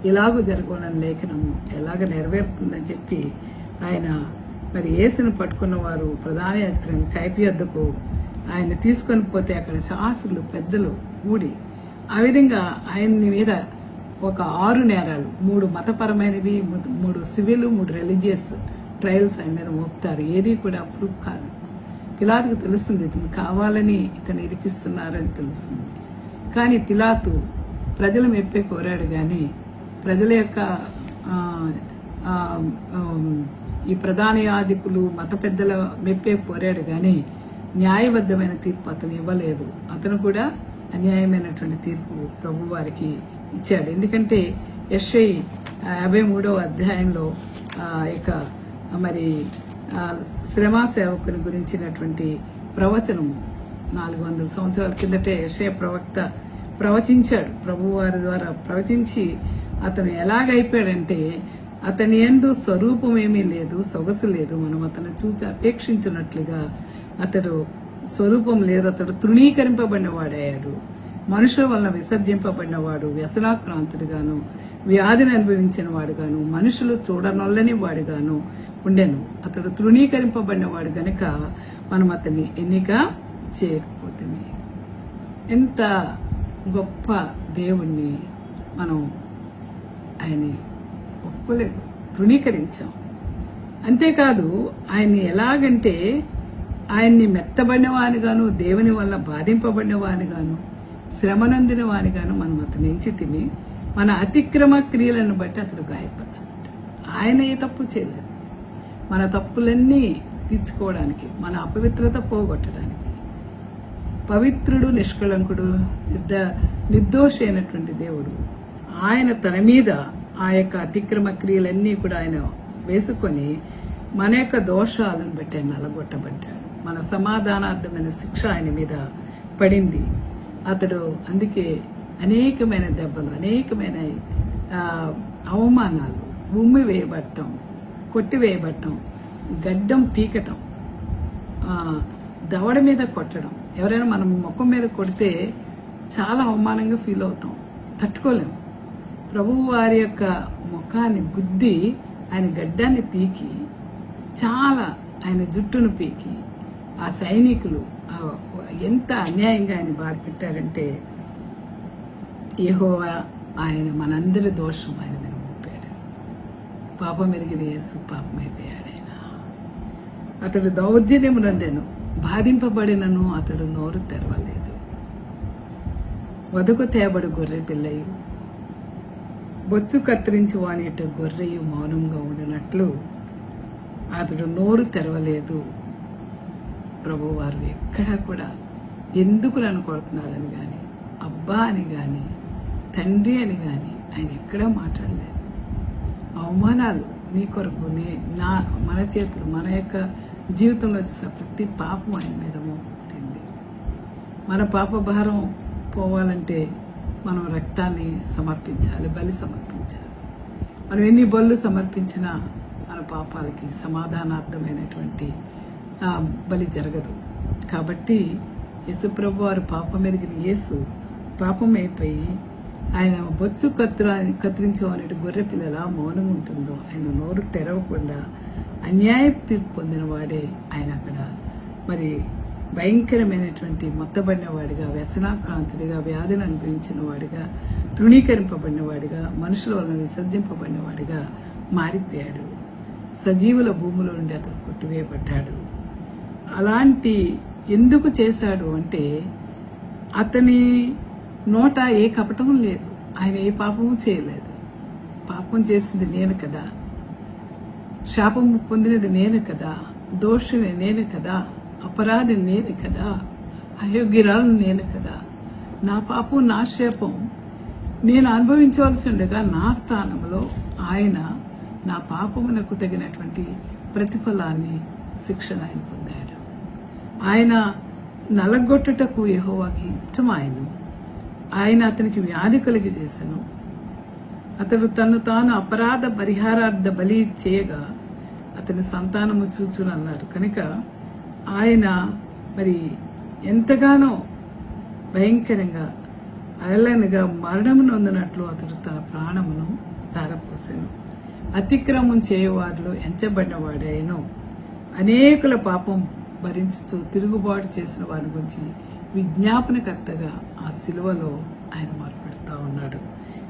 ఇలాగూ జరగాలని లేఖనము ఎలాగ నెరవేరుతుందని చెప్పి ఆయన మరి యేసును పట్టుకున్న వారు ప్రధాన యాజకుడైన కైఫీ వద్దకు ఆయన తీసుకొని పోతే అక్కడ శాస్త్రులు పెద్దలు కూడి ఆ విధంగా ఆయన్ని మీద ఒక 6 నేరాలు, 3 మతపరమైనవి, 3 సివిల్, 3 రిలీజియస్ ట్రయల్స్ ఆయన మీద మోపుతారు. ఏది కూడా ప్రూఫ్ కాదు. పిలాతుకు తెలుస్తుంది ఇతను కావాలని ఇతను ఇరికిస్తున్నారని తెలుస్తుంది. కానీ పిలాతు ప్రజల మెప్పే కోరాడు, కానీ ప్రజల యొక్క ఈ ప్రధాన యాజకులు మత పెద్దల మెప్పే కోరాడు, కానీ న్యాయబద్ధమైన తీర్పు అతను ఇవ్వలేదు. అతను కూడా అన్యాయమైనటువంటి తీర్పు ప్రభు వారికి ఇచ్చాడు. ఎందుకంటే యెషయి 53వ అధ్యాయంలో ఇక మరి శ్రమా సేవకుని గురించినటువంటి ప్రవచనము 400 సంవత్సరాల కిందటే యెషయా ప్రవక్త ప్రవచించాడు. ప్రభు వారి ద్వారా ప్రవచించి అతను ఎలాగైపోయాడంటే అతని యందు స్వరూపం ఏమీ లేదు, సొగసు లేదు, మనం అతను చూసి అపేక్షించినట్లుగా అతడు స్వరూపం లేదు, అతడు తృణీకరింపబడిన వాడయ్యాడు, మనుషుల వలన విసర్జింపబడినవాడు, వ్యసనాక్రాంతుడుగాను వ్యాధిని అనుభవించిన వాడుగాను మనుషులు చూడనొల్లని వాడుగాను ఉండెను. అతడు తృణీకరింపబడిన వాడు గనుక మనం అతన్ని ఎన్నిక చేయకపోతుంది. ఎంత గొప్ప దేవుణ్ణి మనం ఆయన్ని ఒప్పుకోలేదు, తృణీకరించాం. అంతేకాదు ఆయన్ని ఎలాగంటే ఆయన్ని మెత్తబడిన వానిగాను, దేవుని వల్ల బాధింపబడిన వానిగాను, శ్రమనందిన వానిగాను మనం అతను ఎంచి తిని మన అతిక్రమ క్రియలను బట్టి అతడు గాయపరచబడ్డాడు. ఆయన ఏ తప్పు చేయలేదు. మన తప్పులన్నీ తీర్చుకోవడానికి, మన అపవిత్రత పోగొట్టడానికి పవిత్రుడు, నిష్కళంకుడు, నిర్దోషి అయినటువంటి దేవుడు ఆయన తన మీద ఆ యొక్క అతిక్రమ క్రియలన్నీ కూడా ఆయన వేసుకొని మన యొక్క దోషాలను బట్టి ఆయన నలగొట్టబడ్డాడు. మన సమాధానార్థమైన శిక్ష ఆయన మీద పడింది. అతడు అందుకే అనేకమైన దెబ్బలు, అనేకమైన అవమానాలు, ఉమ్మి వేయబడటం, కొట్టివేయబడటం, గడ్డం పీకటం, దవడ మీద కొట్టడం. ఎవరైనా మనం ముఖం మీద కొడితే చాలా అవమానంగా ఫీల్ అవుతాం, తట్టుకోలేము. ప్రభువు వారి యొక్క ముఖాన్ని గుద్ది ఆయన గడ్డాన్ని పీకి, చాలా ఆయన జుట్టును పీకి ఆ సైనికులు ఎంత అన్యాయంగా ఆయన బాధ పెట్టారంటే యెహోవా ఆయన మనందరి దోషం ఆయన మీద మోపాడు. పాపం ఎరిగిన యేసు పాపమైపోయాడు. ఆయన అతడు దౌర్జన్యము నందెను, బాధింపబడినను అతడు నోరు తెరవలేదు. వదకు తేబడు గొర్రె పిల్లయు బొచ్చు కత్తిరించి వానేట గొర్రెయు మౌనంగా ఉండినట్లు అతడు నోరు తెరవలేదు. ప్రభువారు ఎక్కడా కూడా ఎందుకు నన్ను కొడుతున్నారని కానీ, అబ్బా అని కానీ, తండ్రి అని కానీ ఆయన ఎక్కడా మాట్లాడలేదు. అవమానాలు నీ కొరకు మన చేతులు, మన యొక్క జీవితంలో చేసిన ప్రతి పాపం ఆయన మీద మోపబడింది. మన పాప భారం పోవాలంటే మనం రక్తాన్ని సమర్పించాలి, బలి సమర్పించాలి. మనం ఎన్ని బళ్ళు సమర్పించినా మన పాపాలకి సమాధానార్థమైనటువంటి బలి జరగదు. కాబట్టి యేసుప్రభు వారు పాపం ఎరిగిన యేసు పాపం అయిపోయి ఆయన బొచ్చు కత్తిరించే గొర్రె పిల్లల మౌనం ఉంటుందో ఆయన నోరు తెరవకుండా అన్యాయపు తీర్పు పొందిన వాడే ఆయన అక్కడ మరి భయంకరమైనటువంటి మొత్తబడిన వాడిగా, వ్యసనాక్రాంతుడిగా, వ్యాధిని అనుభవించిన వాడిగా, తృణీకరింపబడిన వాడిగా, మనుషుల వలన విసర్జింపబడిన వాడిగా మారిపోయాడు. సజీవుల భూముల నుండి అతను కొట్టివేయబడ్డాడు. అలాంటి ఎందుకు చేశాడు అంటే అతని నోట ఏ కపటం లేదు, ఆయన ఏ పాపము చేయలేదు. పాపం చేసింది నేను కదా, శాపం పొందినది నేను కదా, దోషిని నేను కదా, అపరాధి నేను కదా, అయోగ్యురాలు నేను కదా. నా పాపం నా శాపం నేను అనుభవించవలసి ఉండగా నా స్థానంలో ఆయన నా పాపమునకు తగినటువంటి ప్రతిఫలాన్ని, శిక్షణ ఆయన పొందాడు. ఆయన నలగొట్టుటకు యెహోవాకి ఇష్టమాయను. ఆయన అతనికి వ్యాధి కలిగి చేసెను. అతడు తను తాను అపరాధ పరిహారార్థ బలి చేయగా అతని సంతానము చూచునన్నారు. కనుక ఆయన మరి ఎంతగానో భయంకరంగా అలనగా మరణము నొందినట్లు అతడు తన ప్రాణమును ధారపోసెను. అతిక్రమం చేయవారిలో ఎంచబడిన వాడాయను. అనేకుల పాపం భరించుతూ తిరుగుబాటు చేసిన వారి గురించి విజ్ఞాపనకర్తగా ఆ శిలువలో ఆయన మార్పడుతూ ఉన్నాడు.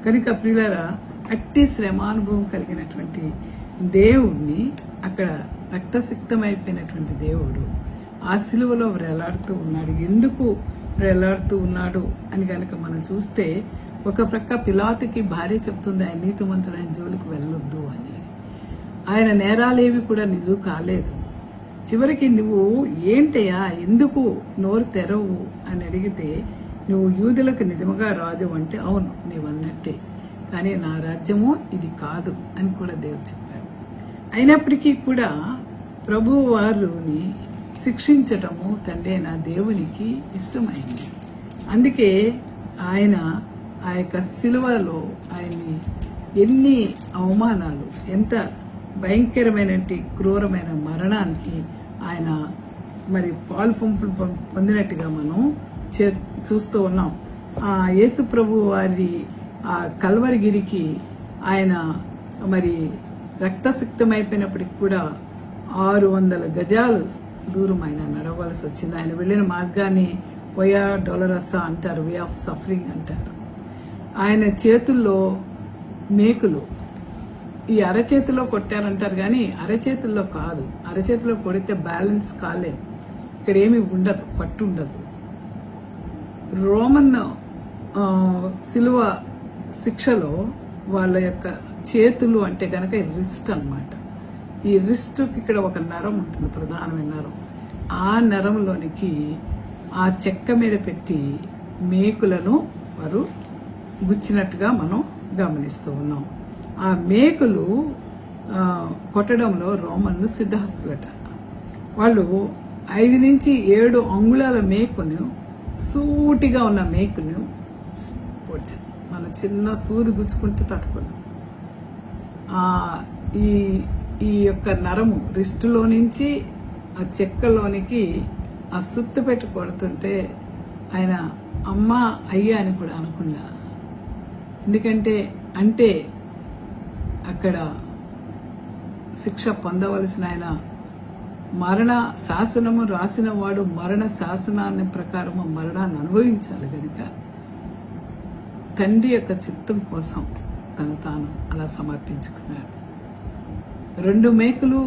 కనుక ప్రియులారా, అట్టి శ్రమానుభవం కలిగినటువంటి దేవుణ్ణి, అక్కడ రక్తసిక్తమైపోయినటువంటి దేవుడు ఆ శిలువలో వేలాడుతూ ఉన్నాడు. ఎందుకు వేలాడుతూ ఉన్నాడు అని కనుక మనం చూస్తే, ఒక ప్రక్క పిలాతుకి భార్య చెప్తుంది ఆయన నీతిమంతుడు, ఆయన జోలికి వెళ్ళొద్దు అని. ఆయన నేరాలేవి కూడా నిజం కాలేదు. చివరికి నువ్వు ఏంటయ్యా ఎందుకు నోరు తెరవు అని అడిగితే, నువ్వు యూదులకు నిజముగా రాజు అంటే అవును నీవన్నట్టే, కానీ నా రాజ్యము ఇది కాదు అని కూడా దేవుడు చెప్పాడు. అయినప్పటికీ కూడా ప్రభువు వారిని శిక్షించటము తండ్రి అయిన దేవునికి ఇష్టమైంది. అందుకే ఆయన ఆ యొక్క శిలువలో ఆయన్ని ఎన్ని అవమానాలు, ఎంత భయంకరమైన క్రూరమైన మరణానికి ఆయన మరి పాలు పంపులు పొందినట్టుగా మనం చూస్తూ ఉన్నాం. ఆ యేసు ప్రభు వారి ఆ కల్వరిగిరికి ఆయన మరి రక్తసిక్తమైపోయినప్పటికి కూడా 600 గజాలు దూరం ఆయన నడవలసి వచ్చింది. ఆయన వెళ్ళిన మార్గాన్ని వయా డొలరసా అంటారు, వే ఆఫ్ సఫరింగ్ అంటారు. ఆయన చేతుల్లో మేకులు, ఈ అరచేతిలో కొట్టారంటారు కానీ అరచేతుల్లో కాదు. అరచేతిలో కొడితే బ్యాలెన్స్ కాలేదు, ఇక్కడ ఏమి ఉండదు, పట్టు ఉండదు. రోమన్ సిలువ శిక్షలో వాళ్ళ యొక్క చేతులు అంటే గనక రిస్ట్ అన్నమాట. ఈ రిస్ట్కి ఇక్కడ ఒక నరం ఉంటుంది, ప్రధానమైన నరం. ఆ నరంలోనికి ఆ చెక్క మీద పెట్టి మేకులను వారు గుచ్చినట్టుగా మనం గమనిస్తూ ఉన్నాం. ఆ మేకులు కొట్టడంలో రోమన్లు సిద్ధహస్తులట. వాళ్ళు 5 నుంచి 7 అంగుళాల మేకును, సూటిగా ఉన్న మేకును పొడిచారు. మన చిన్న సూది గుచ్చుకుంటే తట్టుకోలేం. ఈ యొక్క నరము రిస్టులో నుంచి ఆ చెక్కలోనికి ఆ సుత్తు పెట్టి కొడుతుంటే ఆయన అమ్మ అయ్యా అని కూడా అనకుండా, ఎందుకంటే అక్కడ శిక్ష పొందవలసిన ఆయన మరణ శాసనము రాసిన వాడు మరణ శాసనాన్ని ప్రకారము మరణాన్ని అనుభవించాలి కనుక తండ్రి యొక్క చిత్తం కోసం తను తాను అలా సమర్పించుకున్నాడు. 2 మేకులు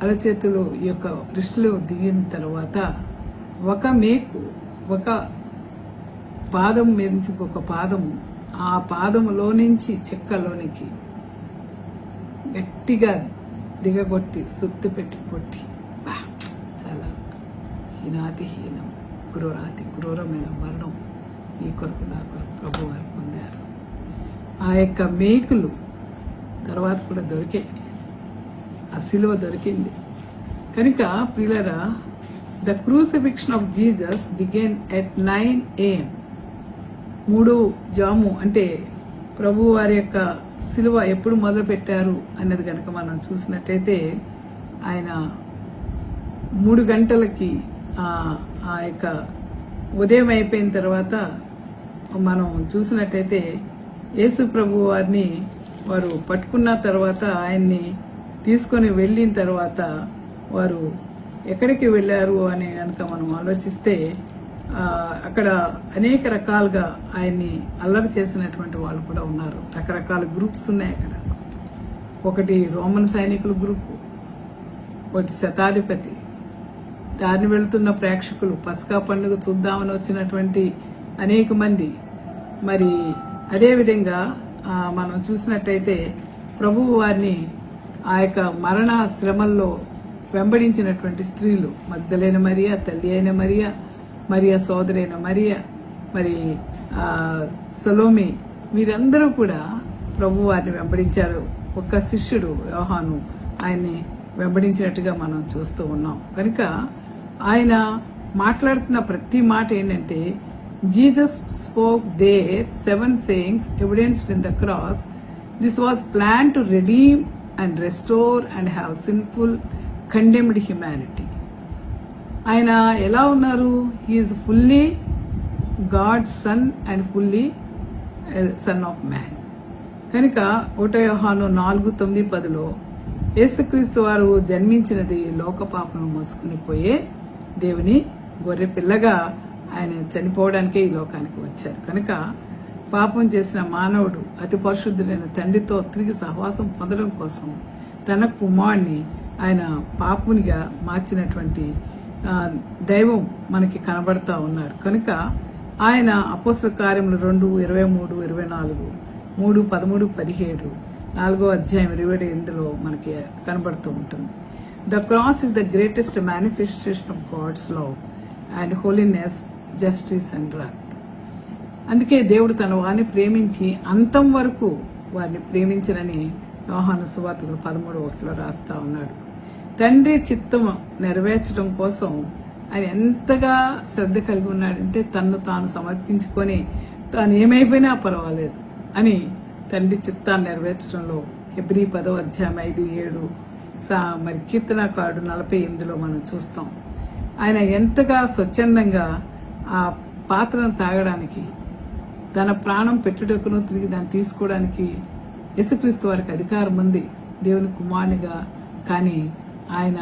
అరచేతులు ఈ యొక్క రిస్టులో దిగిన తర్వాత ఒక మేకు, ఒక పాదం మీద నుంచి ఒక పాదము, ఆ పాదములో నుంచి చెక్కలోనికి గట్టిగా దిగగొట్టి సుత్తి పెట్టి కొట్టి చాలా హీనాతిహీనం, క్రూరాతి క్రూరమైన మరణం ఈ కొరకు నా కొరకు ప్రభు వారు పొందారు. ఆ యొక్క మేకులు తర్వాత కూడా దొరికాయి, ఆ సిలువ దొరికింది. కనుక ప్రియులారా, the crucifixion of Jesus began at 9 AM. 3 జాము అంటే ప్రభు వారి యొక్క సిలువ ఎప్పుడు మొదలు పెట్టారు అన్నది కనుక మనం చూసినట్టయితే ఆయన 3 గంటలకి ఆ యొక్క ఉదయం అయిపోయిన తర్వాత మనం చూసినట్టయితే యేసు ప్రభు వారిని వారు పట్టుకున్న తర్వాత ఆయన్ని తీసుకొని వెళ్ళిన తర్వాత వారు ఎక్కడికి వెళ్ళారు అని కనుక మనం ఆలోచిస్తే అక్కడ అనేక రకాలుగా ఆయన్ని అల్లరి చేసినటువంటి వాళ్ళు కూడా ఉన్నారు. రకరకాల గ్రూప్స్ ఉన్నాయి అక్కడ. ఒకటి రోమన్ సైనికుల గ్రూపు, ఒకటి శతాధిపతి, దారిని వెళుతున్న ప్రేక్షకులు, పస్కా పండుగ చూద్దామని వచ్చినటువంటి అనేక మంది. మరి అదేవిధంగా మనం చూసినట్టయితే ప్రభువు వారిని ఆ యొక్క మరణ శ్రమల్లో వెంబడించినటువంటి స్త్రీలు, మగ్దలేన మరియా, తల్లి అయిన మరియా, మరియా సోదరైన మరియా, మరి సలోమి, వీరందరూ కూడా ప్రభు వారిని వెంబడించారు. ఒక శిష్యుడు యోహాను ఆయన్ని వెంబడించినట్టుగా మనం చూస్తూ ఉన్నాం. కనుక ఆయన మాట్లాడుతున్న ప్రతి మాట ఏంటంటే, Jesus spoke their 7 sayings evidenced in the cross. This was planned to redeem and restore and have sinful condemned humanity. ఆయన ఎలా ఉన్నారు? He is fully God's son and fully son of man. కనుక 1 యోహాను 4:9-10 యేసుక్రీస్తు వారు జన్మించినది లోక పాపను మోసుకుని పోయే దేవుని గొర్రె పిల్లగా ఆయన చనిపోవడానికే ఈ లోకానికి వచ్చారు. కనుక పాపం చేసిన మానవుడు అతి పరిశుద్ధుడైన తండ్రితో తిరిగి సహవాసం పొందడం కోసం తన కుమారుని ఆయన పాపునిగా మార్చినటువంటి దైవం మనకి కనబడతా ఉన్నాడు. కనుక ఆయన అపోస్తల కార్యములు 2:23, 24, 3:13, 17, 4వ అధ్యాయం 28 మనకి కనబడుతూ ఉంటుంది. The cross is the greatest manifestation of God's love and holiness, justice and wrath. అందుకే దేవుడు తన వారిని ప్రేమించి అంతం వరకు వారిని ప్రేమించనని యోహాను సువార్తలు 13:1 రాస్తా ఉన్నాడు. తండ్రి చిత్తం నెరవేర్చడం కోసం ఆయన ఎంతగా శ్రద్ధ కలిగి ఉన్నాడంటే, తన్ను తాను సమర్పించుకొని తాను ఏమైపోయినా పర్వాలేదు అని తండ్రి చిత్తాన్ని నెరవేర్చడంలో హెబ్రీ 10వ అధ్యాయం 5, 7 మరి కీర్తనకారుడు 48 మనం చూస్తాం. ఆయన ఎంతగా స్వచ్ఛందంగా ఆ పాత్రను తాగడానికి, తన ప్రాణం పెట్టుటకును తిరిగి దాన్ని తీసుకోవడానికి యేసుక్రీస్తు వారికి అధికారం ఉంది దేవుని కుమారునిగా. కానీ ఆయన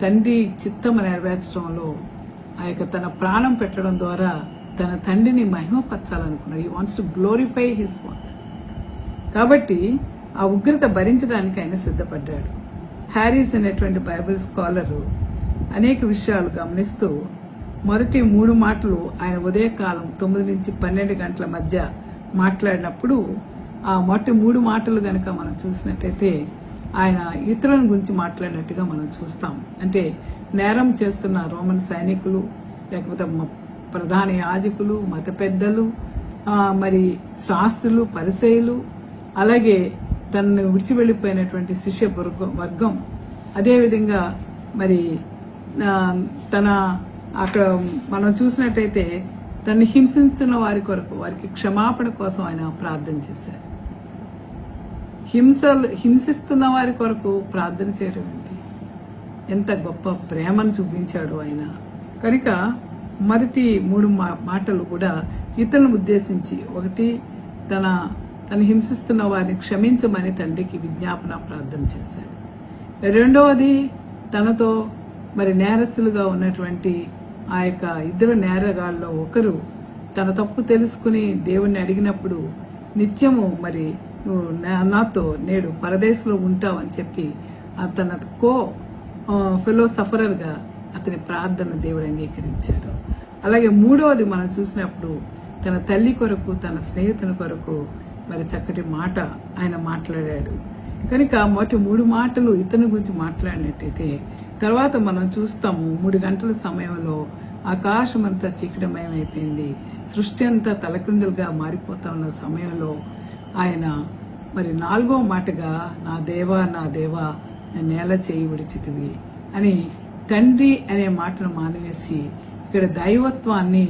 తండ్రి చిత్తము నెరవేర్చడంలో ఆ యొక్క తన ప్రాణం పెట్టడం ద్వారా తన తండ్రిని మహిమపరచాలనుకున్నాడు. He wants to glorify his father. కాబట్టి ఆ ఉగ్రత భరించడానికి ఆయన సిద్ధపడ్డాడు. హ్యారీస్ అనేటువంటి బైబిల్ స్కాలరు అనేక విషయాలు గమనిస్తూ మొదటి 3 మాటలు ఆయన ఉదయకాలం 9 నుంచి 12 గంటల మధ్య మాట్లాడినప్పుడు, ఆ మొదటి 3 మాటలు గనక మనం చూసినట్టయితే ఆయన ఇతరుల గురించి మాట్లాడినట్టుగా మనం చూస్తాం. అంటే నేరం చేస్తున్న రోమన్ సైనికులు, లేకపోతే ప్రధాన యాజకులు, మత పెద్దలు, మరి శాస్త్రులు, పరిసయ్యులు, అలాగే తనను విడిచి వెళ్ళిపోయినటువంటి శిష్య వర్గం, అదేవిధంగా మరి తన అక్కడ మనం చూసినట్టయితే తనని హింసించిన వారి కొరకు, వారికి క్షమాపణ కోసం ఆయన ప్రార్థన చేశారు. హింసిస్తున్న వారి కొరకు ప్రార్థన చేయడం ఏంటి? ఎంత గొప్ప ప్రేమను చూపించాడు ఆయన. కనుక మొదటి 3 మాటలు కూడా ఇతరులను ఉద్దేశించి, ఒకటి తను హింసిస్తున్న వారిని క్షమించమని తండ్రికి విజ్ఞాపన ప్రార్థన చేశాడు. రెండవది, తనతో మరి నేరస్తులుగా ఉన్నటువంటి ఆ యొక్క 2 నేరగాళ్ళలో ఒకరు తన తప్పు తెలుసుకుని దేవుణ్ణి అడిగినప్పుడు, నిత్యము మరి నువ్వు నాతో నేడు పరదేశంలో ఉంటావు అని చెప్పి తన ఫెలో సఫరర్గా అతని ప్రార్థన దేవుడు అంగీకరించాడు. అలాగే మూడవది మనం చూసినప్పుడు తన తల్లి కొరకు, తన స్నేహితుని కొరకు మరి చక్కటి మాట ఆయన మాట్లాడాడు. కనుక మొదటి 3 మాటలు ఇతని గురించి మాట్లాడినట్టయితే తర్వాత మనం చూస్తాము 3 గంటల సమయంలో ఆకాశం అంతా చీకటిమయమైపోయింది, సృష్టి అంతా తలక్రిందులుగా మారిపోతా ఉన్న సమయంలో ఆయన మరి 4వ మాటగా నా దేవా నా దేవా నేల చేయి విడిచితివి అని తండ్రి అనే మాటను మానివేసి ఇక్కడ దైవత్వాన్ని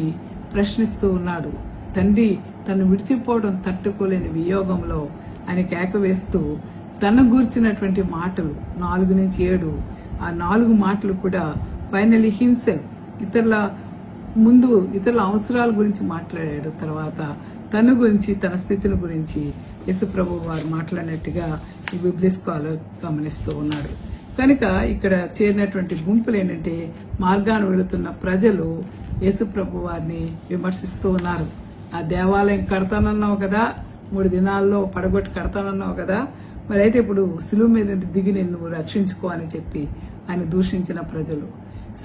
ప్రశ్నిస్తూ ఉన్నాడు. తండ్రి తను విడిచిపోవడం తట్టుకోలేని వియోగంలో ఆయన కేక వేస్తూ తన గూర్చినటువంటి మాటలు 4 నుంచి 7 ఆ 4 మాటలు కూడా ఫైనలీ హిమ్సెల్ఫ్ ఇతరుల అవసరాల గురించి మాట్లాడాడు. తర్వాత తన గురించి, తన స్థితిని గురించి యేసుప్రభు వారు మాట్లాడినట్టుగా ఈ బిబ్లియల్ స్కాలర్ గమనిస్తూ ఉన్నాడు. కనుక ఇక్కడ చేరినటువంటి గుంపులు ఏంటంటే మార్గాన్ని వెళుతున్న ప్రజలు యేసుప్రభు వారిని విమర్శిస్తూ ఉన్నారు. ఆ దేవాలయం కడతానన్నావు కదా, 3 దినాల్లో పడగొట్టి కడతానన్నావు కదా, మరి అయితే ఇప్పుడు సిలువ మీద దిగి నిన్ను రక్షించుకో అని చెప్పి ఆయన దూషించిన ప్రజలు,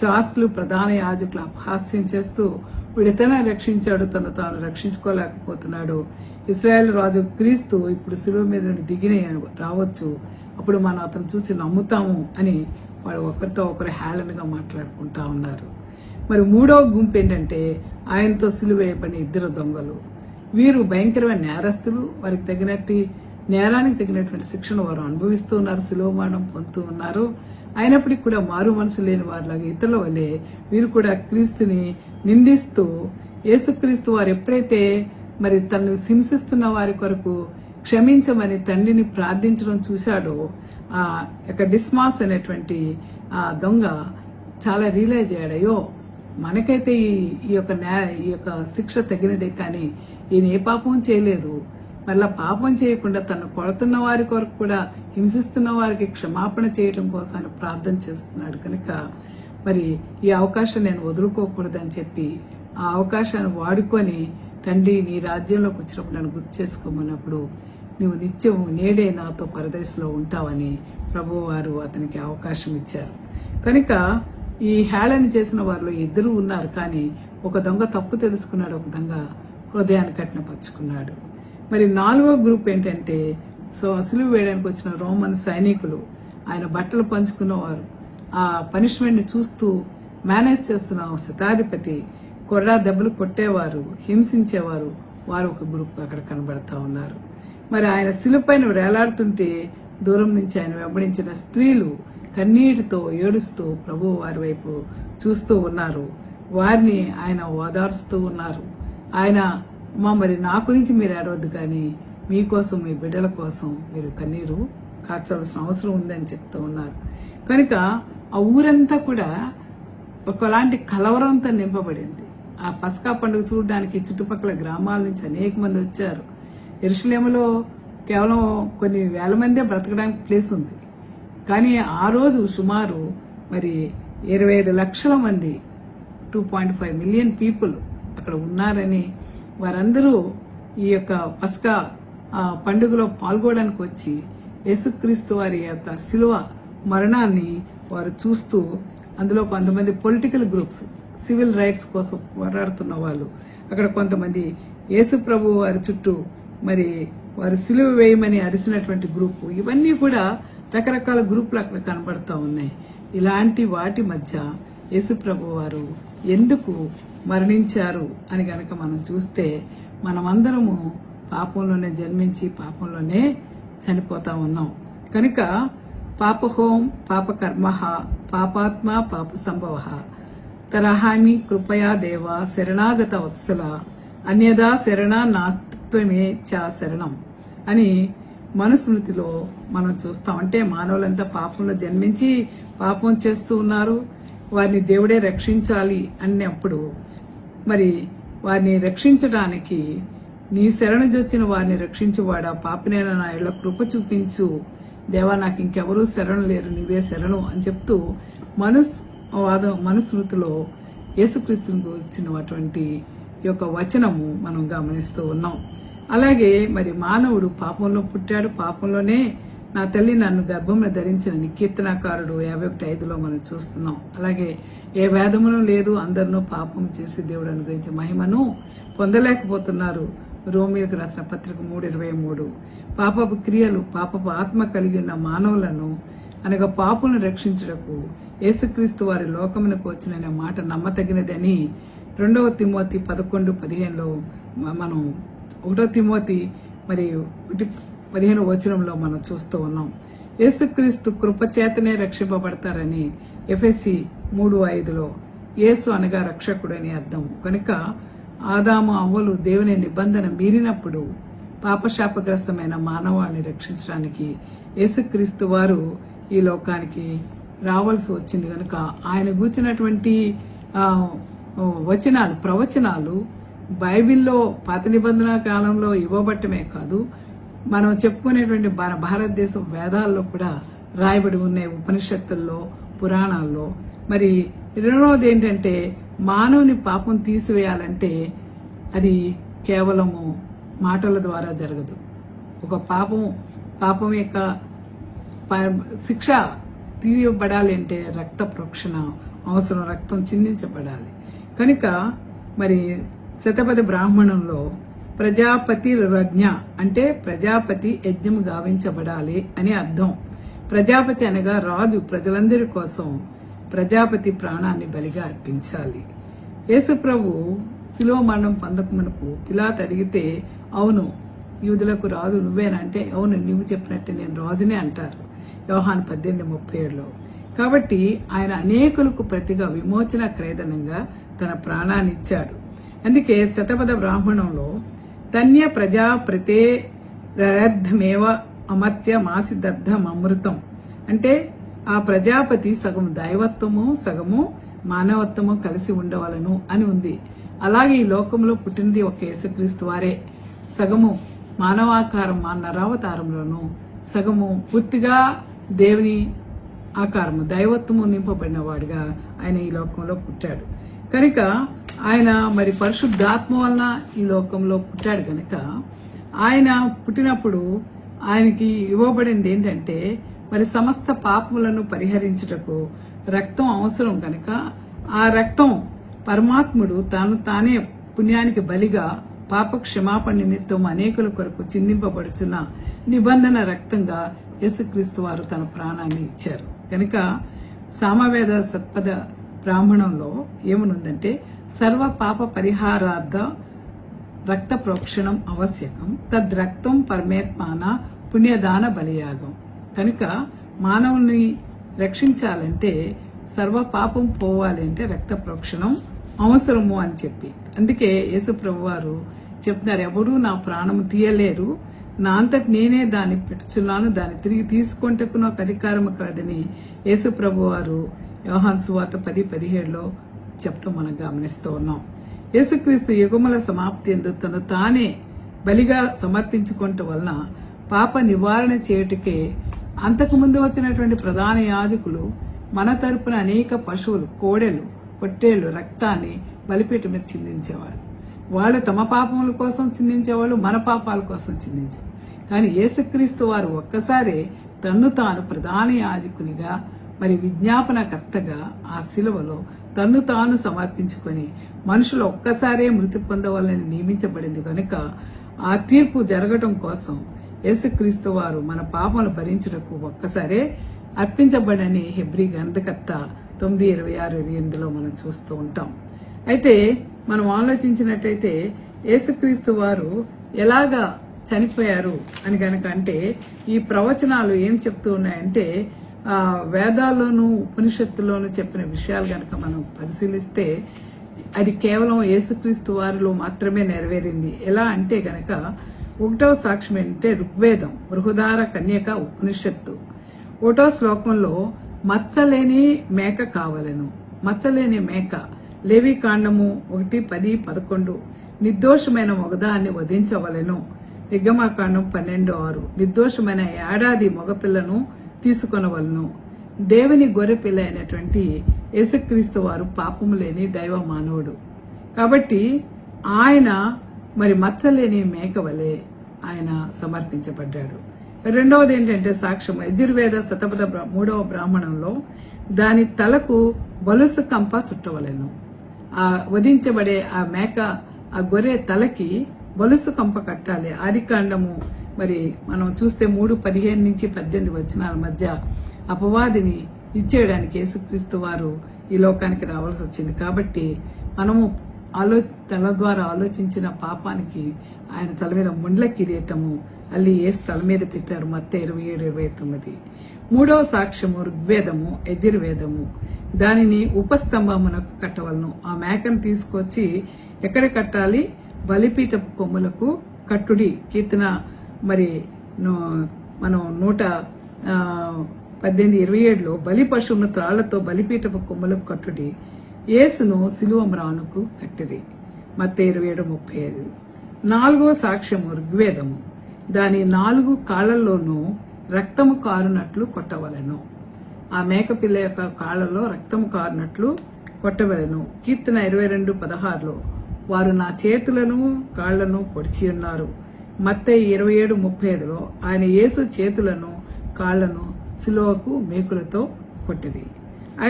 శాస్త్రులు, ప్రధాన యాజకులు అపహాస్యం చేస్తూ వీడితనే రక్షించాడు, తను తాను రక్షించుకోలేకపోతున్నాడు, ఇశ్రాయేల్ రాజు క్రీస్తు ఇప్పుడు సిలువ మీద నుండి దిగిన రావచ్చు, అప్పుడు మనం అతను చూసి నమ్ముతాము అని వాళ్ళు ఒకరితో ఒకరు హేళనగా మాట్లాడుకుంటా ఉన్నారు. మరి 3వ గుంపు ఏంటంటే ఆయనతో సిలువ వేయబడిన 2 దొంగలు. వీరు భయంకరమైన నేరస్తులు, వారికి నేరానికి తగినటువంటి శిక్షణ వారు అనుభవిస్తూ ఉన్నారు, సిలువ మరణం పొందుతూ ఉన్నారు. అయినప్పటికీ కూడా మారు మనసు లేని వారిలాగా ఇతరుల వల్లే వీరు కూడా క్రీస్తుని నిందిస్తూ, యేసుక్రీస్తు వారు ఎప్పుడైతే మరి తను హింసిస్తున్న వారి కొరకు క్షమించమని తండ్రిని ప్రార్థించడం చూశాడో డిస్మాస్ అనేటువంటి ఆ దొంగ చాలా రియలైజ్ అయ్యాడు, అయ్యో మనకైతే ఈ యొక్క శిక్ష తగినదే, కానీ ఈయన ఏ పాపం చేయలేదు, మళ్ళా పాపం చేయకుండా తను కొడుతున్న వారి కొరకు కూడా హింసిస్తున్న వారికి క్షమాపణ చేయడం కోసం ఆయన ప్రార్థన చేస్తున్నాడు. కనుక మరి ఈ అవకాశం నేను వదులుకోకూడదని చెప్పి ఆ అవకాశాన్ని వాడుకొని తండ్రి నీ రాజ్యంలోకి వచ్చినప్పుడు నన్ను గుర్తు చేసుకోమన్నప్పుడు నువ్వు నిత్యం నేడే నాతో పరదేశంలో ఉంటావని ప్రభువు వారు అతనికి అవకాశం ఇచ్చారు. కనుక ఈ హేళన చేసిన వారిలో 2 ఉన్నారు, కానీ ఒక దొంగ తప్పు తెలుసుకున్నాడు, ఒక దొంగ హృదయాన్ని కఠినపరుచుకున్నాడు. మరి 4వ గ్రూప్ ఏంటంటే సిలువ వేయడానికి వచ్చిన రోమన్ సైనికులు, ఆయన బట్టలు పంచుకున్నవారు, ఆ పనిష్మెంట్ ని చూస్తూ మేనేజ్ చేస్తున్న శతాధిపతి, కొర్రా దెబ్బలు కొట్టేవారు, హింసించేవారు, వారు ఒక గ్రూప్ అక్కడ కనబడతా ఉన్నారు. మరి ఆయన సిలువ పైన వేలాడుతుంటే దూరం నుంచి ఆయన వెంబడించిన స్త్రీలు కన్నీటితో ఏడుస్తూ ప్రభువు వారి వైపు చూస్తూ ఉన్నారు, వారిని ఆయన ఓదార్స్తూ ఉన్నారు. ఆయన మరి నా గురించి మీరు ఏడవద్దు, కానీ మీకోసం, మీ బిడ్డల కోసం మీరు కన్నీరు కార్చాల్సిన అవసరం ఉందని చెప్తూ ఉన్నారు. కనుక ఆ ఊరంతా కూడా ఒకలాంటి కలవరంతో నింపబడింది. ఆ పస్కా పండుగ చూడడానికి చుట్టుపక్కల గ్రామాల నుంచి అనేక మంది వచ్చారు. యెరూషలేములో కేవలం కొన్ని వేల మందే బ్రతకడానికి ప్లేస్ ఉంది, కానీ ఆ రోజు సుమారు మరి 25 లక్షల మంది 2.5 మిలియన్ పీపుల్ అక్కడ ఉన్నారని, వారందరూ ఈ యొక్క పస్కా పండుగలో పాల్గొనడానికి వచ్చి యేసుక్రీస్తు వారి యొక్క శిలువ మరణాన్ని వారు చూస్తూ, అందులో కొంతమంది పొలిటికల్ గ్రూప్స్, సివిల్ రైట్స్ కోసం పోరాడుతున్న వాళ్ళు, అక్కడ కొంతమంది యేసు ప్రభు వారి చుట్టూ మరి వారు సిలువ వేయమని అరిసినటువంటి గ్రూపు, ఇవన్నీ కూడా రకరకాల గ్రూపులు అక్కడ కనబడతా ఉన్నాయి. ఇలాంటి వాటి మధ్య యేసు ప్రభు వారు ఎందుకు మరణించారు అని గనక మనం చూస్తే, మనమందరము పాపంలోనే జన్మించి పాపంలోనే చనిపోతా ఉన్నాం. కనుక పాపహోం పాపకర్మ పాపాత్మ పాప సంభవ తరహామి కృపయా దేవ శరణాగత వత్సల అన్యదా శరణ నాస్తిత్వమే చా శరణం అని మనుస్మృతిలో మనం చూస్తాం. అంటే మానవులంతా పాపంలో జన్మించి పాపం చేస్తూ ఉన్నారు, వారిని దేవుడే రక్షించాలి అన్నప్పుడు మరి వారిని రక్షించడానికి నీ శరణు జొచ్చిన వారిని రక్షించువాడా, పాపినైనా నా ఇళ్ల కృప చూపించు దేవా, నాకు ఇంకెవరూ శరణు లేరు, నీవే శరణు అని చెప్తూ మనుస్మృతిలో యేసుక్రీస్తునికి వచ్చినటువంటి ఈ యొక్క వచనము మనం గమనిస్తూ ఉన్నాం. అలాగే మరి మానవుడు పాపంలో పుట్టాడు, పాపంలోనే నా తల్లి నన్ను గర్భంలో ధరించిన కీర్తనాకారుడు 51:5లో మనం చూస్తున్నాం. అలాగే ఏ వేదమును లేదు, అందరినూ పాపం చేసి దేవుడు అనుగ్రహించే మహిమను పొందలేకపోతున్నారు. రోమియోకు రాసిన పత్రిక 3:23. పాపపు క్రియలు, పాపపు ఆత్మ కలిగి ఉన్న మానవులను అనగా పాపులను రక్షించుటకు యేసుక్రీస్తు వారి లోకమునకు వచ్చిన మాట నమ్మతగినదని 2 తిమోతి 11:15లో మనం 1 తిమోతి మరి 1:15 వచనంలో మనం చూస్తూ ఉన్నాం. యేసుక్రీస్తు కృపచేతనే రక్షింపబడతారని ఎఫెసీ 3:5లో యేసు అనగా రక్షకుడని అర్థం. కనుక ఆదాము అవ్వలు దేవుని నిబంధన మీరినప్పుడు పాపశాపగ్రస్తమైన మానవాళిని రక్షించడానికి యేసుక్రీస్తు వారు ఈ లోకానికి రావాల్సి వచ్చింది. కనుక ఆయన గూర్చినటువంటి ప్రవచనాలు బైబిల్లో పాత నిబంధన కాలంలో ఇవ్వబట్టమే కాదు, మనం చెప్పుకునేటువంటి భారతదేశం వేదాల్లో కూడా రాయబడి ఉన్నాయి, ఉపనిషత్తుల్లో, పురాణాల్లో. మరి రెండవది ఏంటంటే, మానవుని పాపం తీసివేయాలంటే అది కేవలము మాటల ద్వారా జరగదు. ఒక పాపం యొక్క శిక్ష తీయబడాలి అంటే రక్త ప్రోక్షణ అవసరం, రక్తం చిందించబడాలి. కనుక మరి శతపథ బ్రాహ్మణంలో ప్రజాపతి రజ్ఞ అంటే ప్రజాపతి యజ్ఞం గావించబడాలి అని అర్థం. ప్రజాపతి అనగా రాజు ప్రజలందరి కోసం ప్రజాపతి ప్రాణాన్ని బలిగా అర్పించాలి. యేసు ప్రభు శిలువ మరణం పొందకమునుపు పిలాతు అడిగితే, అవును యూదులకు రాజు నువ్వేనంటే, అవును నువ్వు చెప్పినట్టే నేను రాజునే అంటారు, యోహాను 18:37లో. కాబట్టి ఆయన అనేకులకు ప్రతిగా విమోచన క్రయధనంగా తన ప్రాణాన్ని ఇచ్చాడు. అందుకే శతపథ బ్రాహ్మణంలో ధన్య ప్రజా ప్రతేరర్థమేవ అమర్త్య మాసిదర్థం అమృతం అంటే ఆ ప్రజాపతి సగం దైవత్వము సగము మానవత్వము కలిసి ఉండవలను అని ఉంది. అలాగే ఈ లోకంలో పుట్టినది ఒక యేసుక్రీస్తు వారే. సగము మానవాకారం నరావతారంలోను, సగము పూర్తిగా దేవుని ఆకారము దైవత్వము నింపబడిన వాడిగా ఆయన ఈ లోకంలో పుట్టాడు. కనుక ఆయన మరి పరిశుద్ధాత్మ వలన ఈ లోకంలో పుట్టాడు. కనుక ఆయన పుట్టినప్పుడు ఆయనకి ఇవ్వబడింది ఏంటంటే, మరి సమస్త పాపములను పరిహరించుటకు రక్తం అవసరం. కనుక ఆ రక్తం పరమాత్ముడు తానే పుణ్యానికి బలిగా పాప క్షమాపణ నిమిత్తం అనేకుల కొరకు చిందింపబడుచున్న నిబంధన రక్తంగా యేసుక్రీస్తు వారు తన ప్రాణాన్ని ఇచ్చారు. కనుక సామవేద సత్పథ బ్రాహ్మణంలో ఏమనుందంటే, సర్వ పాప పరిహారార్థ రక్త ప్రోక్షణం ఆవశ్యకం, తద్రక్తం పరమాత్మాన పుణ్యదాన బలియాగం. కనుక మానవుని రక్షించాలంటే, సర్వ పాపం పోవాలి అంటే రక్త ప్రోక్షణం అవసరము అని చెప్పి, అందుకే యేసు ప్రభు వారు చెప్తున్నారు, ఎవరూ నా ప్రాణం తీయలేరు, నా అంతటి నేనే దాన్ని పెట్టుచున్నాను, దాన్ని తిరిగి తీసుకుంటకు నాకు అధికారం కలదని యేసు ప్రభు వారు యోహాను సువార్త 10:17లో చెప్పడం మనం గమనిస్తూ ఉన్నాం. యేసుక్రీస్తు యుగముల సమాప్తి యందు తను తానే బలిగా సమర్పించుకోవటం వలన పాప నివారణ చేయుటకే అంతకుముందు వచ్చినటువంటి ప్రధాన యాజకులు మన తరపున అనేక పశువులు, కోడెలు, పొట్టేళ్లు రక్తాన్ని బలిపీఠం మీద చిందించేవాళ్ళు. వాళ్ళు తమ పాపముల కోసం చిందించేవాళ్ళు, మన పాపాల కోసం చిందించేవాళ్ళు. కానీ యేసుక్రీస్తు వారు ఒక్కసారే తన్ను తాను ప్రధాన యాజకునిగా మరి విజ్ఞాపనకర్తగా ఆ శిలువలో తన్ను తాను సమర్పించుకొని మనుషులు ఒక్కసారే మృతి పొందవాలని నియమించబడింది. కనుక ఆ తీర్పు జరగటం కోసం యేసుక్రీస్తు వారు మన పాపములు భరించుటకు ఒక్కసారే అర్పించబడని హెబ్రీ గ్రంథకర్త 9:26-28లో మనం చూస్తూ ఉంటాం. అయితే మనం ఆలోచించినట్టయితే యేసుక్రీస్తు వారు ఎలాగా చనిపోయారు అని కనుక అంటే, ఈ ప్రవచనాలు ఏం చెప్తూ ఉన్నాయంటే, వేదాల్లోనూ ఉపనిషత్తుల్లోనూ చెప్పిన విషయాలు గనక మనం పరిశీలిస్తే అది కేవలం యేసుక్రీస్తు వారిలో మాత్రమే నెరవేరింది. ఎలా అంటే గనక 1వ సాక్ష్యం ఏంటంటే ఋగ్వేదం, బృహదార కన్యక ఉపనిషత్తు 1వ శ్లోకంలో మచ్చలేని మేక కావలెను. మచ్చలేని మేక లేవి కాండము 1:10-11 నిర్దోషమైన మగదాన్ని వధించవలెను. నిర్గమాకాండం 12:6 నిర్దోషమైన ఏడాది మగపిల్లను తీసుకొనవలను. దేవుని గొర్రెపిల్ల అయినటువంటి యేసుక్రీస్తు వారు పాపము లేని దైవ మానవుడు కాబట్టి ఆయన మరి మచ్చలేని మేక వలె ఆయన సమర్పించబడ్డాడు. రెండవది ఏంటంటే సాక్ష్యం యజుర్వేద శతపథ 3వ బ్రాహ్మణంలో దాని తలకు బలుసు కంప చుట్టవలెను. ఆ వధించబడే ఆ మేక ఆ గొర్రె తలకి బలుసు కంప కట్టాలి. ఆదికాండము మరి మనం చూస్తే 3:15 నుంచి 18 వచనాల మధ్య అపవాదిని ఇచ్చేయడానికి యేసుక్రీస్తు వారు ఈ లోకానికి రావాల్సి వచ్చింది. కాబట్టి మనము తల ద్వారా ఆలోచించిన పాపానికి ఆయన తల మీద ముండ్ల కిరీటము అల్లి యేసు తల మీద పెట్టారు. మత్తయి 27:29. మూడవ సాక్ష్యము ఋగ్వేదము యజుర్వేదము. దానిని ఉపస్తంభమునకు కట్టవలను. ఆ మేకను తీసుకొచ్చి ఎక్కడ కట్టాలి? బలిపీఠపు కొమ్ములకు కట్టుడి. కీర్తన మరి మనం 118:27లో బలి పశువును త్రాళ్లతో బలిపీఠపు కొమ్ములకు కట్టుడి. యేసును సిలువ మ్రానుకు కట్టిరి. మత్తయి 27:35. నాలుగో సాక్ష్యము ఋగ్వేదము. దాని 4 కాళ్లలోనూ రక్తము కారునట్లు కొట్టవలెను. ఆ మేకపిల్ల యొక్క కాళ్లలో రక్తము కారునట్లు కొట్టవలెను. కీర్తన 22:16లో వారు నా చేతులను కాళ్లను పొడిచి ఉన్నారు. మత్తయి 27:35లో ఆయన యేసు చేతులను కాళ్లను సిలువకు మేకులతో కొట్టిరి.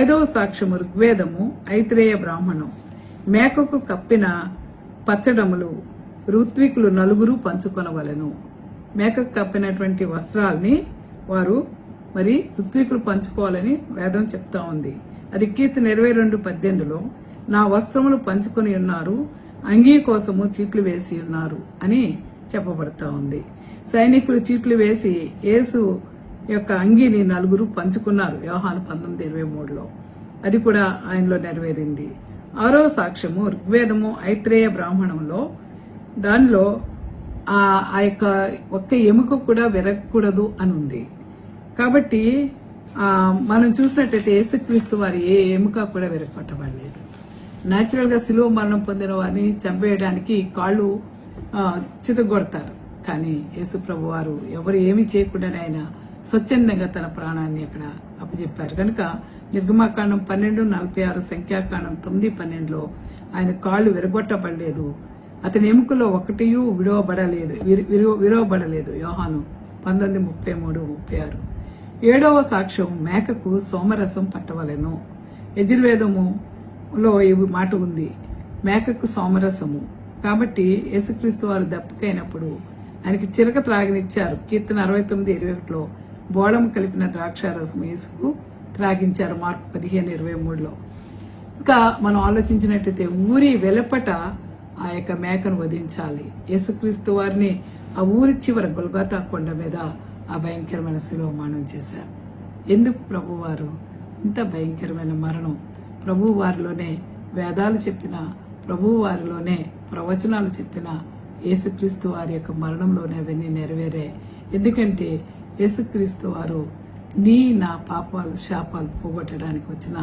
ఐదవ సాక్ష్యము ఋగ్వేదము ఐత్రేయ బ్రాహ్మణం. మేకకు కప్పిన పచ్చడములు ఋత్వికులు 4 పంచుకొనవలెను. మేకకు కప్పినటువంటి వస్త్రాల్ని వారు మరి ఋత్వికులు పంచుకోవాలని వేదం చెప్తా ఉంది. అది కీర్తన 22:18లో నా వస్త్రములు పంచుకొని ఉన్నారు, అంగీ కోసము చీట్లు వేసి ఉన్నారు అని చెప్పబడతా ఉంది. సైనికులు చీట్లు వేసి యేసు యొక్క అంగీని 4 పంచుకున్నారు. యోహాను 19:23లో అది కూడా ఆయనలో నెరవేరింది. ఆరో సాక్ష్యము ఋగ్వేదము ఐత్రేయ బ్రాహ్మణంలో దానిలో ఆ యొక్క ఒక్క ఎముక కూడా విరగకూడదు అని ఉంది. కాబట్టి మనం చూసినట్టయితే యేసుక్రీస్తు వారి ఏ ఎముక కూడా విరగొట్టబడలేదు. న్యాచురల్ గా సిలువ మరణం పొందిన వారిని చంపేయడానికి కాళ్ళు చితగొడతారు. కానీ యేసు ప్రభు వారు ఎవరు ఏమి చేయకుండానే ఆయన స్వచ్ఛందంగా తన ప్రాణాన్ని అక్కడ అప్పచెప్పారు. కనుక నిర్గమాకాండం 12:46, సంఖ్యాకాండం 9:12లో ఆయన కాళ్ళు విరగొట్టబడలేదు. అతని ఎముకలో ఒకటి విరవబడలేదు. యోహాను 19:33-36. ఏడవ సాక్ష్యం మేకకు సోమరసం పట్టవలెను. యజుర్వేదములో ఈ మాట ఉంది, మేకకు సోమరసము. కాబట్టి యేసుక్రీస్తు వారు దప్పికైనప్పుడు ఆయనకి చిరక త్రాగినిచ్చారు. కీర్తన 69:21లో బోళం కలిపిన ద్రాక్షారసం యేసుకు త్రాగించారు. మార్కు 15:23లో. ఇంకా మనం ఆలోచించినట్టయితే ఊరి వెలుపట ఆ యొక్క మేకను వధించాలి. యేసుక్రీస్తు వారిని ఆ ఊరి చివర గొల్గొతా కొండ మీద ఆ భయంకరమైన శిలువ మరణం చేశారు. ఎందుకు ప్రభువారు ఇంత భయంకరమైన మరణం? ప్రభు వారిలోనే వేదాలు చెప్పిన, ప్రభు వారిలోనే ప్రవచనాలు చెప్పిన యేసుక్రీస్తు వారి యొక్క మరణంలోనే అవన్నీ నెరవేరే. ఎందుకంటే యేసుక్రీస్తు వారు నా పాపాలు శాపాలు పోగొట్టడానికి వచ్చిన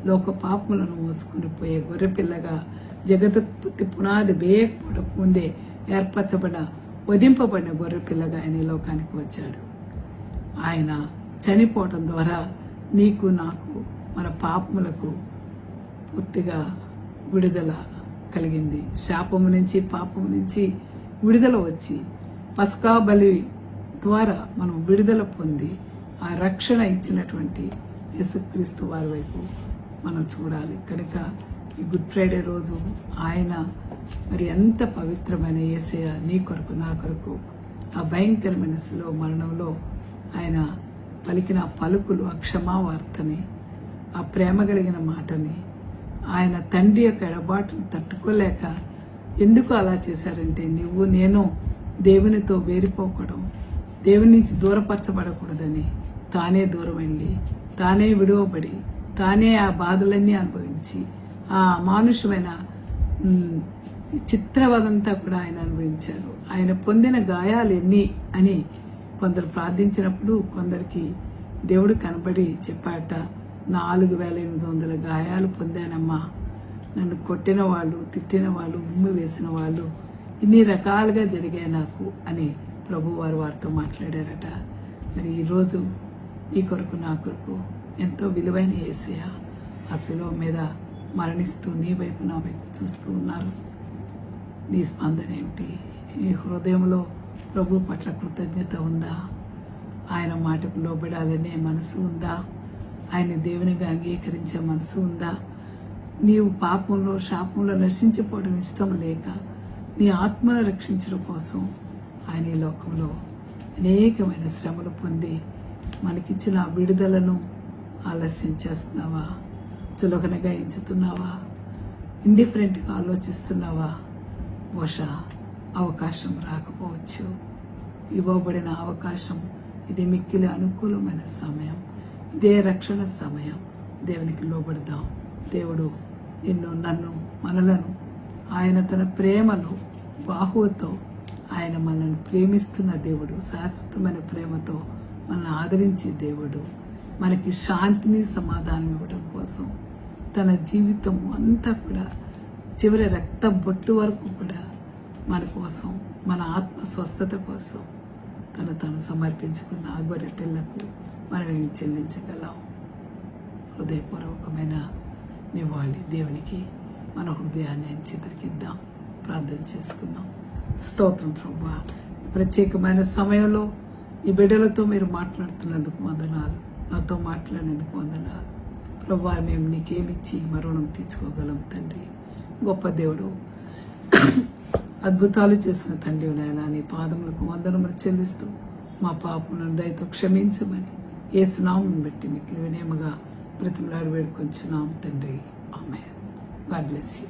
లోక పాపములను మోసుకుని పోయే గొర్రెపిల్లగా జగత్తుత్పత్తి పునాది వేయకపోవడం ముందే ఏర్పరచబడిన వధింపబడిన గొర్రెపిల్లగా ఆయన ఈ లోకానికి వచ్చాడు. ఆయన చనిపోవడం ద్వారా నీకు నాకు మన పాపములకు పూర్తిగా విడుదల కలిగింది. శాపము నుంచి పాపము నుంచి విడుదల వచ్చి పస్కా బలి ద్వారా మనం విడుదల పొంది ఆ రక్షణ ఇచ్చినటువంటి యేసుక్రీస్తు వారి వైపు మనం చూడాలి. కనుక ఈ గుడ్ ఫ్రైడే రోజు ఆయన మరి ఎంత పవిత్రమైన యేసయ్య నీ కొరకు నా కొరకు ఆ భయంకరమైన శిలువ మరణంలో ఆయన పలికిన పలుకులు, ఆ క్షమావార్తని, ఆ ప్రేమ కలిగిన మాటని, ఆయన తండ్రి యొక్క ఎడబాటును తట్టుకోలేక ఎందుకు అలా చేశారంటే నువ్వు నేను దేవునితో వేరిపోకూడదు, దేవుని నుంచి దూరపరచబడకూడదని తానే దూరం వెళ్ళి, తానే విడువబడి, తానే ఆ బాధలన్నీ అనుభవించి ఆ అమానుషమైన చిత్రవదంతా కూడా ఆయన అనుభవించారు. ఆయన పొందిన గాయాలు ఎన్ని అని కొందరు ప్రార్థించినప్పుడు కొందరికి దేవుడు కనబడి చెప్పాట, 4800 గాయాలు పొందానమ్మా, నన్ను కొట్టిన వాళ్ళు, తిట్టిన వాళ్ళు, ఉమ్మి వేసిన వాళ్ళు, ఇన్ని రకాలుగా జరిగాయి నాకు అని ప్రభు వారు వారితో మాట్లాడారట. మరి ఈరోజు ఈ కొరకు నా కొరకు ఎంతో విలువైన యేసయ్య ఆ శిలువ మీద మరణిస్తూ నీ వైపు నా వైపు చూస్తూ ఉన్నారు. నీ స్పందన ఏమిటి? నీ హృదయంలో ప్రభు పట్ల కృతజ్ఞత ఉందా? ఆయన మాటకు లోబడాలనే మనసు ఉందా? ఆయన దేవునిగా అంగీకరించే మనసు ఉందా? నీవు పాపంలో శాపంలో నశించిపోవడం ఇష్టం లేక నీ ఆత్మను రక్షించడం కోసం ఆయన ఈ లోకంలో అనేకమైన శ్రమలు పొంది మనకిచ్చిన విడుదలను ఆలస్యం చేస్తున్నావా? చులకనగా ఎంచుతున్నావా? ఇండిఫరెంట్గా ఆలోచిస్తున్నావా? బహుశా అవకాశం రాకపోవచ్చు. ఇవ్వబడిన అవకాశం ఇది మిక్కిలి అనుకూలమైన సమయం. ఇదే రక్షణ సమయం. దేవునికి లోబడదాం. దేవుడు నిన్ను, నన్ను, మనలను ఆయన తన ప్రేమను బాహువుతో ఆయన మనల్ని ప్రేమిస్తున్న దేవుడు. శాశ్వతమైన ప్రేమతో మనల్ని ఆదరించే దేవుడు. మనకి శాంతిని, సమాధానం ఇవ్వడం కోసం తన జీవితం అంతా కూడా చివరి రక్త బొట్టు వరకు కూడా మన కోసం, మన ఆత్మ స్వస్థత కోసం తను సమర్పించుకున్న ఆ గొర్రె పిల్లకు మనం ఏం చెల్లించగలం? హృదయపూర్వకమైన నివాళి దేవునికి మన హృదయాన్ని చిత్రకిద్దాం. ప్రార్థన చేసుకుందాం. స్తోత్రం ప్రభువా, ప్రత్యేకమైన సమయంలో ఈ బిడ్డలతో మీరు మాట్లాడుతున్నందుకు వందనాలు. నాతో మాట్లాడినందుకు వందనాలు ప్రభువా. మేము నీకేమిచ్చి మరణం తీర్చుకోగలం తండ్రి. గొప్ప దేవుడు, అద్భుతాలు చేసిన తండ్రి నాయన, నీ పాదములకు వందనములు చెల్లిస్తూ మా పాపములను దయతో క్షమించమని యేసు నామమును బట్టి మీకు వినయముగా బ్రతిమలాడి వేడుకొంచున్నాం తండ్రి. ఆమేన్. God bless you.